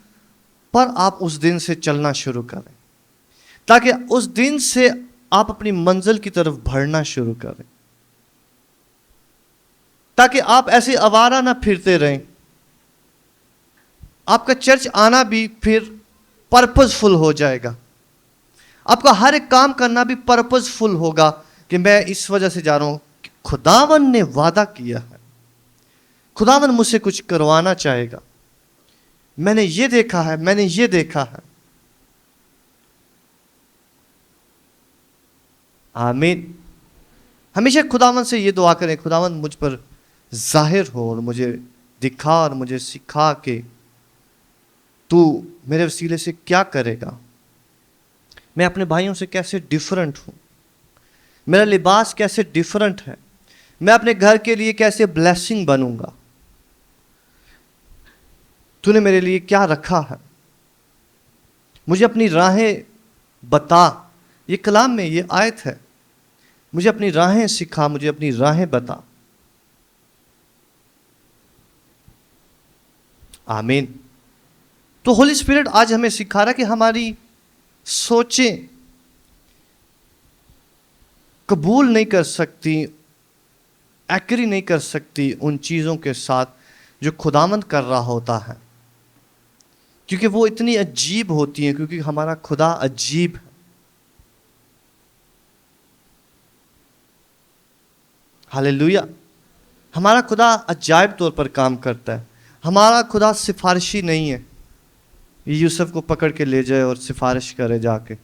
पर आप उस दिन से चलना शुरू करें, ताकि उस दिन से आप अपनी मंजिल की तरफ बढ़ना शुरू करें, ताकि आप ऐसे आवारा ना फिरते रहें। आपका चर्च आना भी फिर पर्पसफुल हो जाएगा। आपका हर एक काम करना भी पर्पसफुल होगा कि मैं इस वजह से जा रहा हूं कि खुदावन ने वादा किया है, खुदावन मुझसे कुछ करवाना चाहेगा, मैंने ये देखा है, मैंने ये देखा है। आमीन। हमेशा खुदावन से ये दुआ करें, खुदावन मुझ पर जाहिर हो और मुझे दिखा और मुझे सिखा के तू मेरे वसीले से क्या करेगा, मैं अपने भाइयों से कैसे डिफरेंट हूं, मेरा लिबास कैसे डिफरेंट है, मैं अपने घर के लिए कैसे ब्लेसिंग बनूंगा, तूने मेरे लिए क्या रखा है, मुझे अपनी राहें बता। ये कलाम में ये आयत है, मुझे अपनी राहें सिखा, मुझे अपनी राहें बता। आमीन। तो होली स्पिरिट आज हमें सिखा रहा है कि हमारी सोचें कबूल नहीं कर सकती, एग्री नहीं कर सकती उन चीज़ों के साथ जो खुदावंद कर रहा होता है, क्योंकि वो इतनी अजीब होती हैं, क्योंकि हमारा खुदा अजीब है। हालेलुया। हमारा खुदा अजायब तौर पर काम करता है। हमारा खुदा सिफारिशी नहीं है, ये यूसुफ को पकड़ के ले जाए और सिफारिश करे जाके,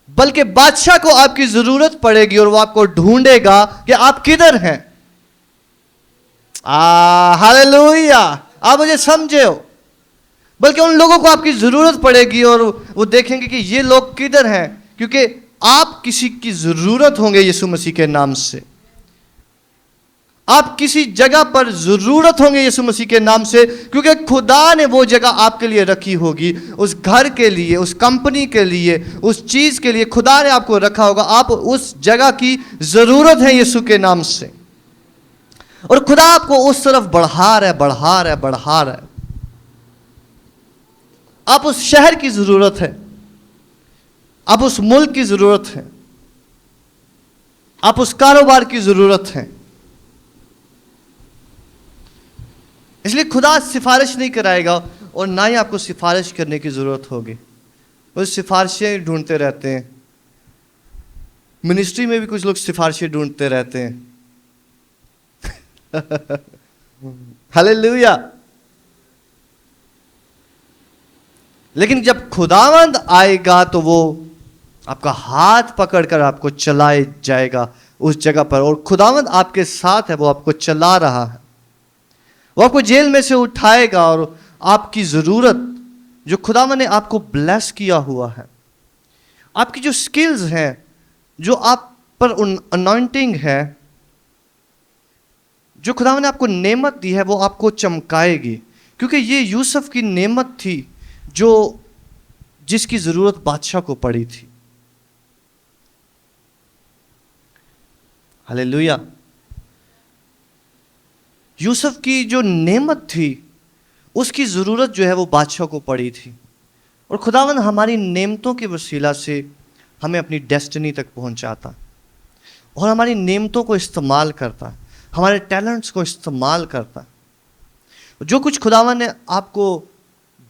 बल्कि बादशाह को आपकी जरूरत पड़ेगी और वो आपको ढूंढेगा कि आप किधर हैं। हालेलुया। आप मुझे समझे हो? बल्कि उन लोगों को आपकी जरूरत पड़ेगी और वो देखेंगे कि ये लोग किधर हैं, क्योंकि आप किसी की जरूरत होंगे यीशु मसीह के नाम से। आप किसी जगह पर जरूरत होंगे यीशु मसीह के नाम से, क्योंकि खुदा ने वो जगह आपके लिए रखी होगी। उस घर के लिए, उस कंपनी के लिए, उस चीज के लिए खुदा ने आपको रखा होगा। आप उस जगह की जरूरत है यीशु के नाम से, और खुदा आपको उस तरफ बढ़ा रहा है, बढ़ा रहा है, बढ़ा रहा है। आप उस शहर की जरूरत है, आप उस मुल्क की जरूरत है, आप उस कारोबार की जरूरत है। इसलिए खुदा सिफारिश नहीं कराएगा और ना ही आपको सिफारिश करने की जरूरत होगी। वो सिफारिशें ढूंढते रहते हैं। मिनिस्ट्री में भी कुछ लोग सिफारिशें ढूंढते रहते हैं। हालेलुया। लेकिन जब खुदावंद आएगा तो वो आपका हाथ पकड़कर आपको चलाए जाएगा उस जगह पर, और खुदावंद आपके साथ है, वो आपको चला रहा है। वो आपको जेल में से उठाएगा और आपकी जरूरत, जो खुदावंद ने आपको ब्लेस किया हुआ है, आपकी जो स्किल्स हैं, जो आप पर अनॉइंटिंग है, जो खुदावंद ने आपको नेमत दी है, वो आपको चमकाएगी। क्योंकि ये यूसुफ की नेमत थी जो जिसकी जरूरत बादशाह को पड़ी थी। हालेलुया। यूसुफ की जो नेमत थी उसकी ज़रूरत जो है वो बादशाह को पड़ी थी, और खुदावंद हमारी नेमतों के वसीला से हमें अपनी डेस्टिनी तक पहुंचाता और हमारी नेमतों को इस्तेमाल करता, हमारे टैलेंट्स को इस्तेमाल करता। जो कुछ खुदावंद ने आपको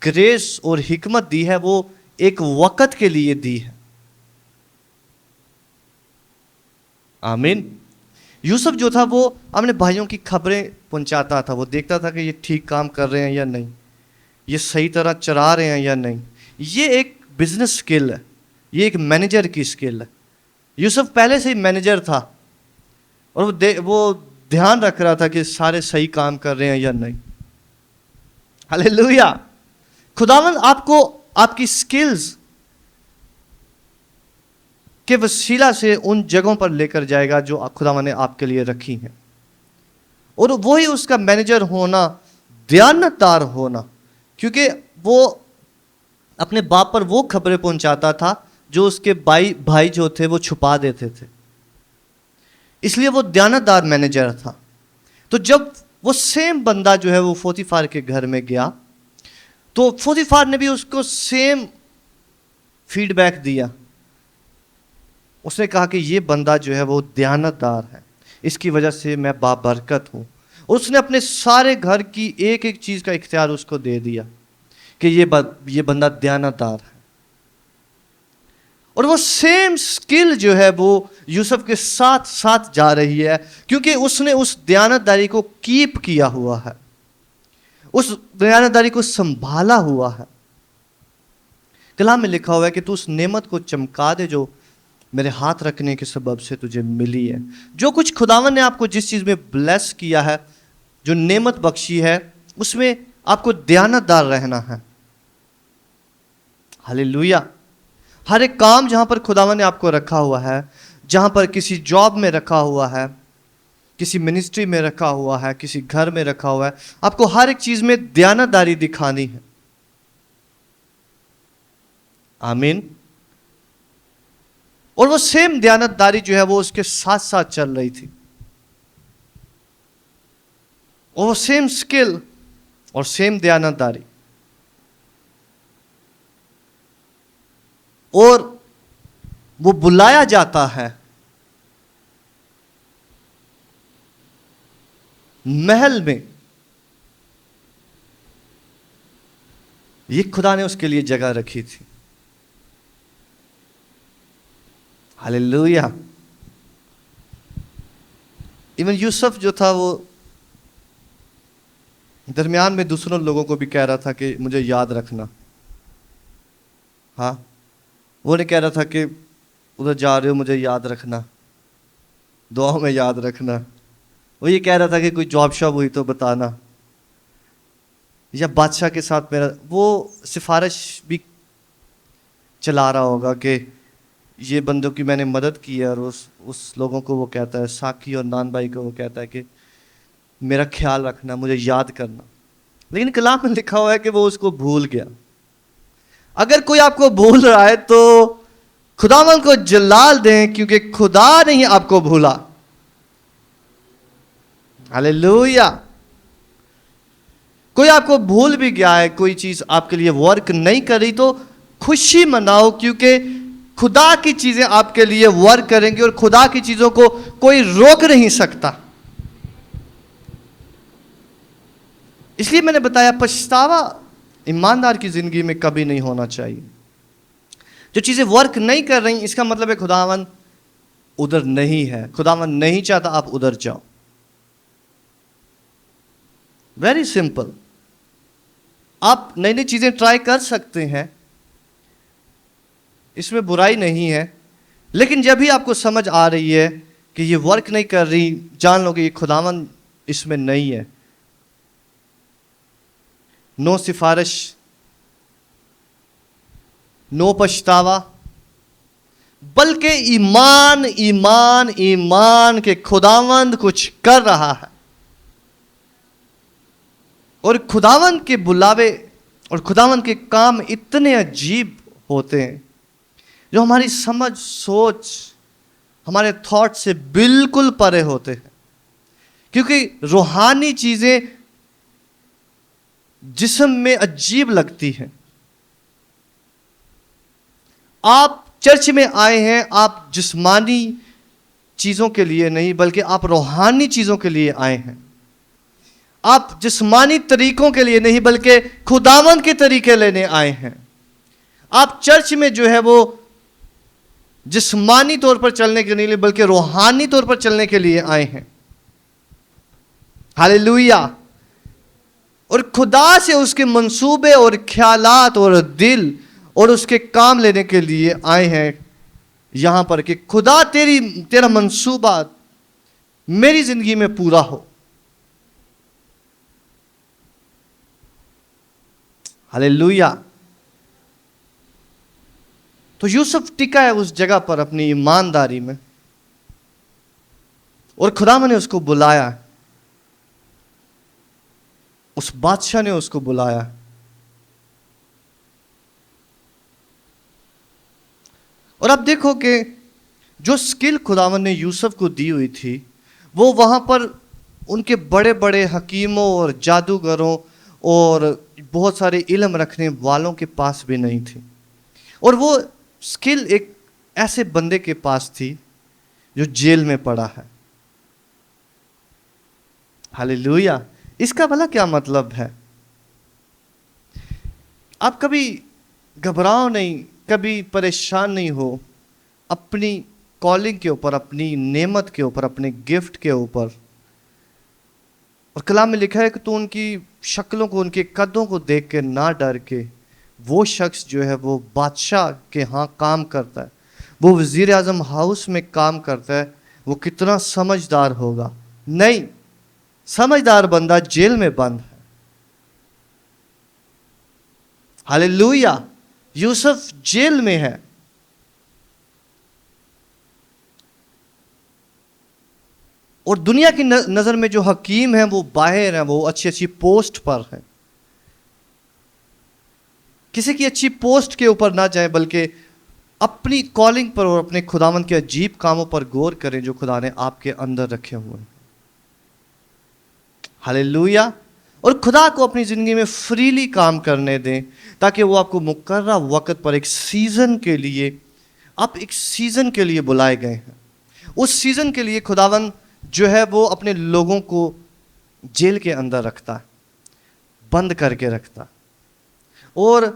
ग्रेस और हिकमत दी है वो एक वक़्त के लिए दी है। आमीन। यूसुफ जो था वो अपने भाइयों की खबरें पहुंचाता था। वो देखता था कि ये ठीक काम कर रहे हैं या नहीं, ये सही तरह चला रहे हैं या नहीं। ये एक बिजनेस स्किल है, ये एक मैनेजर की स्किल है। यूसुफ पहले से ही मैनेजर था और वो ध्यान रख रहा था कि सारे सही काम कर रहे हैं या नहीं। हालेलुया। खुदावंद आपको आपकी स्किल्स के वसीला से उन जगहों पर लेकर जाएगा जो खुदावंद ने आपके लिए रखी हैं, और वही उसका मैनेजर होना, दयानतदार होना, क्योंकि वो अपने बाप पर वो खबरें पहुंचाता था जो उसके भाई जो थे वो छुपा देते थे। इसलिए वो दयानतदार मैनेजर था। तो जब वो सेम बंदा जो है वो पोतीफार के घर में गया तो पोतीफार ने भी उसको सेम फीडबैक दिया। उसने कहा कि ये बंदा जो है वो दयानतदार है, इसकी वजह से मैं बाबरकत हूँ। और उसने अपने सारे घर की एक एक चीज़ का इख्तियार उसको दे दिया कि ये बंदा दयानतदार है। और वो सेम स्किल जो है वो यूसुफ के साथ साथ जा रही है, क्योंकि उसने उस दयानतदारी को कीप किया हुआ है, उस दयानतदारी को संभाला हुआ है। कलाम में लिखा हुआ है कि तू उस नेमत को चमका दे जो मेरे हाथ रखने के सबब से तुझे मिली है। जो कुछ खुदावन ने आपको जिस चीज़ में ब्लेस किया है, जो नेमत बख्शी है, उसमें आपको दयानतदार रहना है। हालेलुया। हर एक काम जहाँ पर खुदावन ने आपको रखा हुआ है, जहाँ पर किसी जॉब में रखा हुआ है, किसी मिनिस्ट्री में रखा हुआ है, किसी घर में रखा हुआ है, आपको हर एक चीज़ में दयानतदारी दिखानी है। आमीन। और वो सेम दयानतदारी जो है वो उसके साथ साथ चल रही थी। और वो सेम स्किल और सेम दयानतदारी, और वो बुलाया जाता है महल में। ये खुदा ने उसके लिए जगह रखी थी। हालेलुया। इवन यूसुफ जो था वो दरमियान में दूसरों लोगों को भी कह रहा था कि मुझे याद रखना। हाँ, वो नहीं कह रहा था कि उधर जा रहे हो मुझे याद रखना, दुआओं में याद रखना। वो ये कह रहा था कि कोई जॉब शॉब हुई तो बताना, या बादशाह के साथ मेरा वो सिफारिश भी चला रहा होगा कि ये बंदों की मैंने मदद की है, और उस लोगों को वो कहता है, साकी और नान भाई को वो कहता है कि मेरा ख्याल रखना, मुझे याद करना। लेकिन कलाम में लिखा हुआ है कि वो उसको भूल गया। अगर कोई आपको भूल रहा है तो खुदावन को जलाल दें, क्योंकि खुदा नहीं आपको भूला। हालेलुया। कोई आपको भूल भी गया है, कोई चीज आपके लिए वर्क नहीं करी, तो खुशी मनाओ, क्योंकि खुदा की चीजें आपके लिए वर्क करेंगी और खुदा की चीजों को कोई रोक नहीं सकता। इसलिए मैंने बताया पछतावा ईमानदार की जिंदगी में कभी नहीं होना चाहिए। जो चीजें वर्क नहीं कर रही, इसका मतलब है खुदावन उधर नहीं है, खुदावन नहीं चाहता आप उधर जाओ। Very simple. आप नई नई चीजें ट्राई कर सकते हैं, इसमें बुराई नहीं है, लेकिन जब भी आपको समझ आ रही है कि ये वर्क नहीं कर रही, जान लो कि ये खुदावन इसमें नहीं है। नो सिफारिश, नो पछतावा, बल्कि ईमान ईमान ईमान के खुदावंद कुछ कर रहा है। और खुदावंद के बुलावे और खुदावंद के काम इतने अजीब होते हैं जो हमारी समझ, सोच, हमारे थॉट से बिल्कुल परे होते हैं। क्योंकि रूहानी चीजें जिस्म में अजीब लगती हैं। आप चर्च में आए हैं, आप जिस्मानी चीजों के लिए नहीं, बल्कि आप रूहानी चीजों के लिए आए हैं। आप जिस्मानी तरीकों के लिए नहीं, बल्कि खुदावंद के तरीके लेने आए हैं। आप चर्च में जो है वो जिस्मानी तौर पर चलने के लिए, बल्कि रूहानी तौर पर चलने के लिए आए हैं। हालेलुया। और खुदा से उसके मंसूबे और ख्यालात और दिल और उसके काम लेने के लिए आए हैं यहां पर, कि खुदा तेरा मंसूबा मेरी जिंदगी में पूरा हो। हालेलुया। तो यूसुफ टिका है उस जगह पर अपनी ईमानदारी में, और खुदा ने उसको बुलाया, उस बादशाह ने उसको बुलाया। और अब देखो कि जो स्किल खुदावन ने यूसुफ को दी हुई थी, वो वहां पर उनके बड़े बड़े हकीमों और जादूगरों और बहुत सारे इल्म रखने वालों के पास भी नहीं थी। और वो स्किल एक ऐसे बंदे के पास थी जो जेल में पड़ा है। हालेलुया। इसका भला क्या मतलब है? आप कभी घबराओ नहीं, कभी परेशान नहीं हो अपनी कॉलिंग के ऊपर, अपनी नेमत के ऊपर, अपने गिफ्ट के ऊपर। और कलाम में लिखा है कि तू उनकी शक्लों को, उनके कदों को देख के ना डर के, वो शख्स जो है वो बादशाह के यहाँ काम करता है, वो वजीर आजम हाउस में काम करता है, वो कितना समझदार होगा। नहीं, समझदार बंदा जेल में बंद है। हालेलुया। यूसुफ जेल में है। और दुनिया की नजर में जो हकीम है वो बाहर है, वो अच्छी अच्छी पोस्ट पर है। किसी की अच्छी पोस्ट के ऊपर ना जाए, बल्कि अपनी कॉलिंग पर और अपने खुदावंद के अजीब कामों पर गौर करें जो खुदा ने आपके अंदर रखे हुए हैं। हालेलुया। और खुदा को अपनी ज़िंदगी में फ्रीली काम करने दें, ताकि वो आपको मुकर्रर वक्त पर एक सीज़न के लिए, आप एक सीज़न के लिए बुलाए गए हैं। उस सीज़न के लिए खुदावन जो है वो अपने लोगों को जेल के अंदर रखता है, बंद करके रखता है, और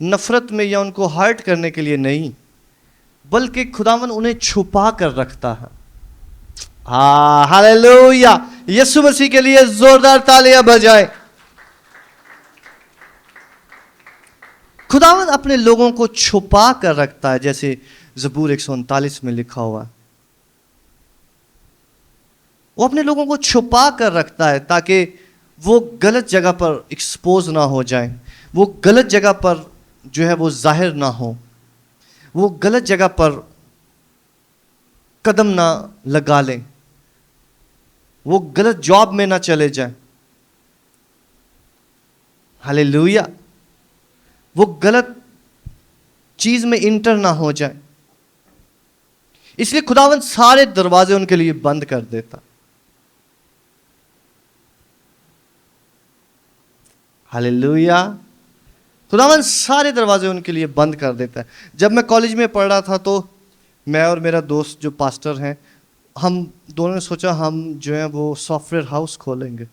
नफ़रत में या उनको हर्ट करने के लिए नहीं, बल्कि खुदावन उन्हें छुपा कर रखता है। हालेलुया। यीशु मसीह के लिए जोरदार तालियां बजाएं। खुदावन अपने लोगों को छुपा कर रखता है, जैसे ज़बूर 139 में लिखा हुआ है। वो अपने लोगों को छुपा कर रखता है ताकि वो गलत जगह पर एक्सपोज ना हो जाए, वो गलत जगह पर जो है वो जाहिर ना हो, वो गलत जगह पर कदम ना लगा लें, वो गलत जॉब में ना चले जाएं। हालेलुया। वो गलत चीज में इंटर ना हो जाए, इसलिए खुदावन सारे दरवाजे उनके लिए बंद कर देता। हालेलुया। खुदावन सारे दरवाजे उनके लिए बंद कर देता है। जब मैं कॉलेज में पढ़ रहा था तो मैं और मेरा दोस्त जो पास्टर हैं, हम दोनों ने सोचा हम जो है वो सॉफ्टवेयर हाउस खोलेंगे,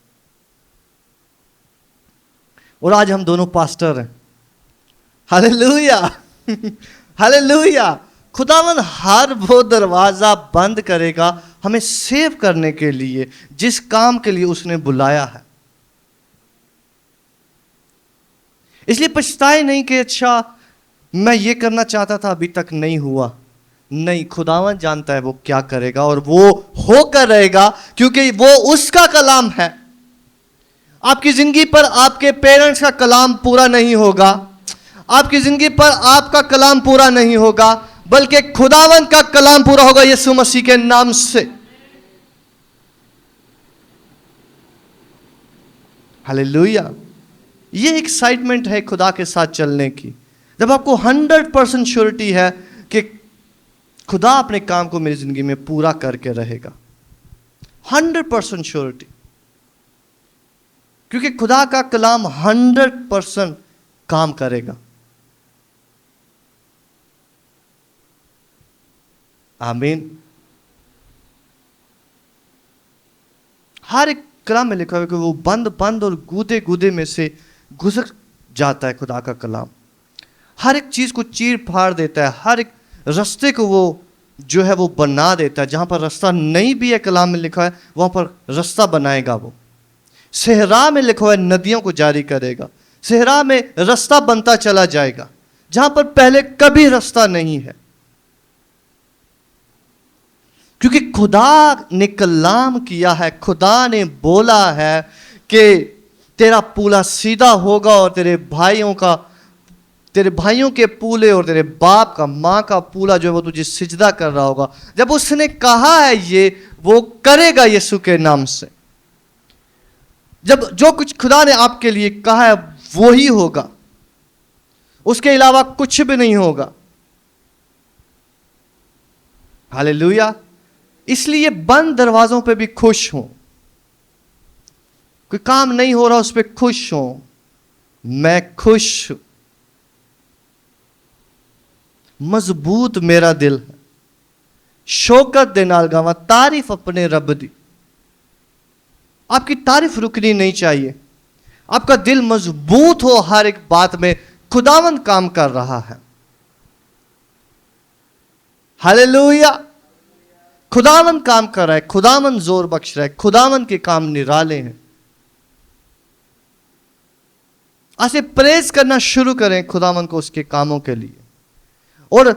और आज हम दोनों पास्टर हैं। हालेलुया। हालेलुया। खुदावन हर वो दरवाजा बंद करेगा हमें सेव करने के लिए, जिस काम के लिए उसने बुलाया है। इसलिए पछताए नहीं कि अच्छा मैं ये करना चाहता था अभी तक नहीं हुआ। नहीं, खुदावन जानता है वो क्या करेगा, और वो होकर रहेगा, क्योंकि वो उसका कलाम है। आपकी जिंदगी पर आपके पेरेंट्स का कलाम पूरा नहीं होगा, आपकी जिंदगी पर आपका कलाम पूरा नहीं होगा, बल्कि खुदावन का कलाम पूरा होगा यीशु मसीह के नाम से। हालेलुया। ये एक्साइटमेंट है खुदा के साथ चलने की, जब आपको 100% श्योरिटी है कि खुदा अपने काम को मेरी जिंदगी में पूरा करके रहेगा। 100% श्योरिटी, क्योंकि खुदा का कलाम 100% काम करेगा। आमीन। हर एक कलाम में लिखा हुआ है कि वो बंद बंद और गूदे गूदे में से गुजर जाता है। खुदा का कलाम हर एक चीज को चीर फाड़ देता है, हर एक रास्ते को वो जो है वो बना देता है। जहां पर रास्ता नहीं भी है, कलाम में लिखा है वहां पर रास्ता बनाएगा वो। सहरा में लिखा हुआ है नदियों को जारी करेगा। सहरा में रास्ता बनता चला जाएगा जहां पर पहले कभी रास्ता नहीं है, क्योंकि खुदा ने कलाम किया है। खुदा ने बोला है कि तेरा पूला सीधा होगा, और तेरे भाइयों के पूले और तेरे बाप का, माँ का पूला जो है वो तुझे सिजदा कर रहा होगा। जब उसने कहा है ये, वो करेगा यीशु के नाम से। जब जो कुछ खुदा ने आपके लिए कहा है वो ही होगा, उसके अलावा कुछ भी नहीं होगा। हालेलुया। इसलिए बंद दरवाजों पे भी खुश हो। कोई काम नहीं हो रहा उस पर खुश हो। मैं खुश हूं, मजबूत मेरा दिल है, शौकत दे नाल गावा तारीफ अपने रब दी। आपकी तारीफ रुकनी नहीं चाहिए। आपका दिल मजबूत हो, हर एक बात में खुदावन काम कर रहा है। हालेलुया। खुदावन काम कर रहा है, खुदावन जोर बख्श रहा है, खुदावन के काम निराले हैं। ऐसे प्रेज करना शुरू करें खुदावन को उसके कामों के लिए, और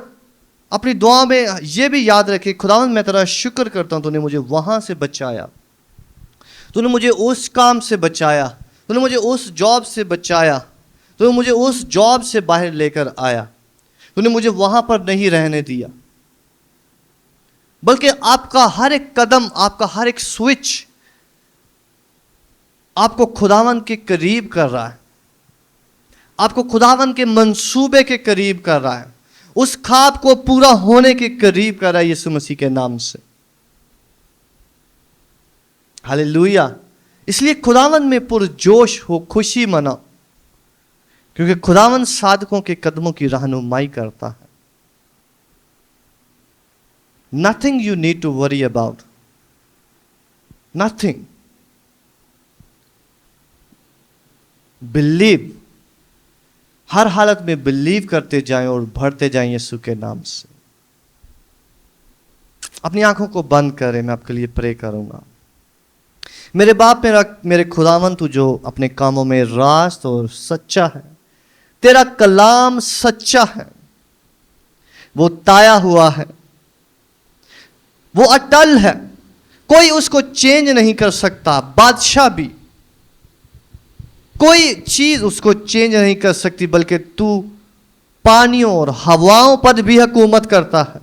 अपनी दुआ में यह भी याद रखें, खुदावन मैं तेरा शुक्र करता हूं, तूने मुझे वहां से बचाया, तूने मुझे उस काम से बचाया, तूने मुझे उस जॉब से बचाया, तूने मुझे उस जॉब से बाहर लेकर आया, तूने मुझे वहां पर नहीं रहने दिया। बल्कि आपका हर एक कदम, आपका हर एक स्विच आपको खुदावन के करीब कर रहा है, आपको खुदावन के मंसूबे के करीब कर रहा है, उस ख्वाब को पूरा होने के करीब कर रहा है यीशु मसीह के नाम से। हालेलुया। इसलिए खुदावन में पुरजोश हो, खुशी मनाओ, क्योंकि खुदावन साधकों के कदमों की रहनुमाई करता है। Nothing you need to worry about. Nothing. Believe. हर हालत में बिलीव करते जाएं और बढ़ते जाएं यीशु के नाम से। अपनी आंखों को बंद करें, मैं आपके लिए प्रे करूंगा। मेरे बाप, मेरे खुदावन, तू जो अपने कामों में रास्त और सच्चा है, तेरा कलाम सच्चा है, वो ताया हुआ है, वो अटल है, कोई उसको चेंज नहीं कर सकता। बादशाह भी, कोई चीज उसको चेंज नहीं कर सकती, बल्कि तू पानियों और हवाओं पर भी हुकूमत करता है।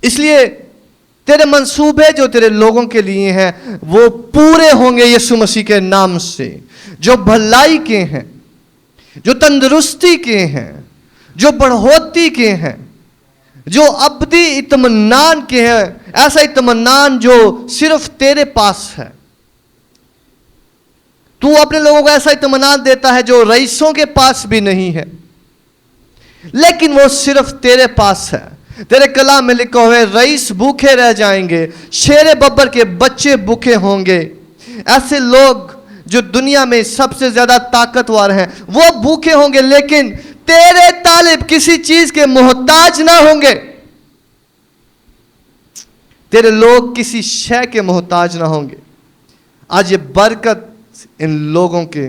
इसलिए तेरे मंसूबे जो तेरे लोगों के लिए हैं वो पूरे होंगे यीशु मसीह के नाम से, जो भलाई के हैं, जो तंदुरुस्ती के हैं, जो बढ़ोतरी के हैं, जो अब्दी इत्मीनान के हैं, ऐसा इत्मीनान जो सिर्फ तेरे पास है। तू अपने लोगों को ऐसा इत्मीनान देता है जो रईसों के पास भी नहीं है, लेकिन वो सिर्फ तेरे पास है। तेरे कलाम में लिखा हुआ है, रईस भूखे रह जाएंगे, शेरे बब्बर के बच्चे भूखे होंगे। ऐसे लोग जो दुनिया में सबसे ज्यादा ताकतवर हैं वो भूखे होंगे, लेकिन तेरे तालिब किसी चीज के मोहताज ना होंगे। तेरे लोग किसी शय के मोहताज ना होंगे। आज ये बरकत इन लोगों के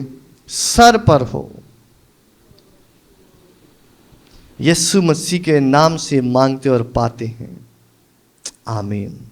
सर पर हो। यीशु मसीह के नाम से मांगते और पाते हैं, आमीन।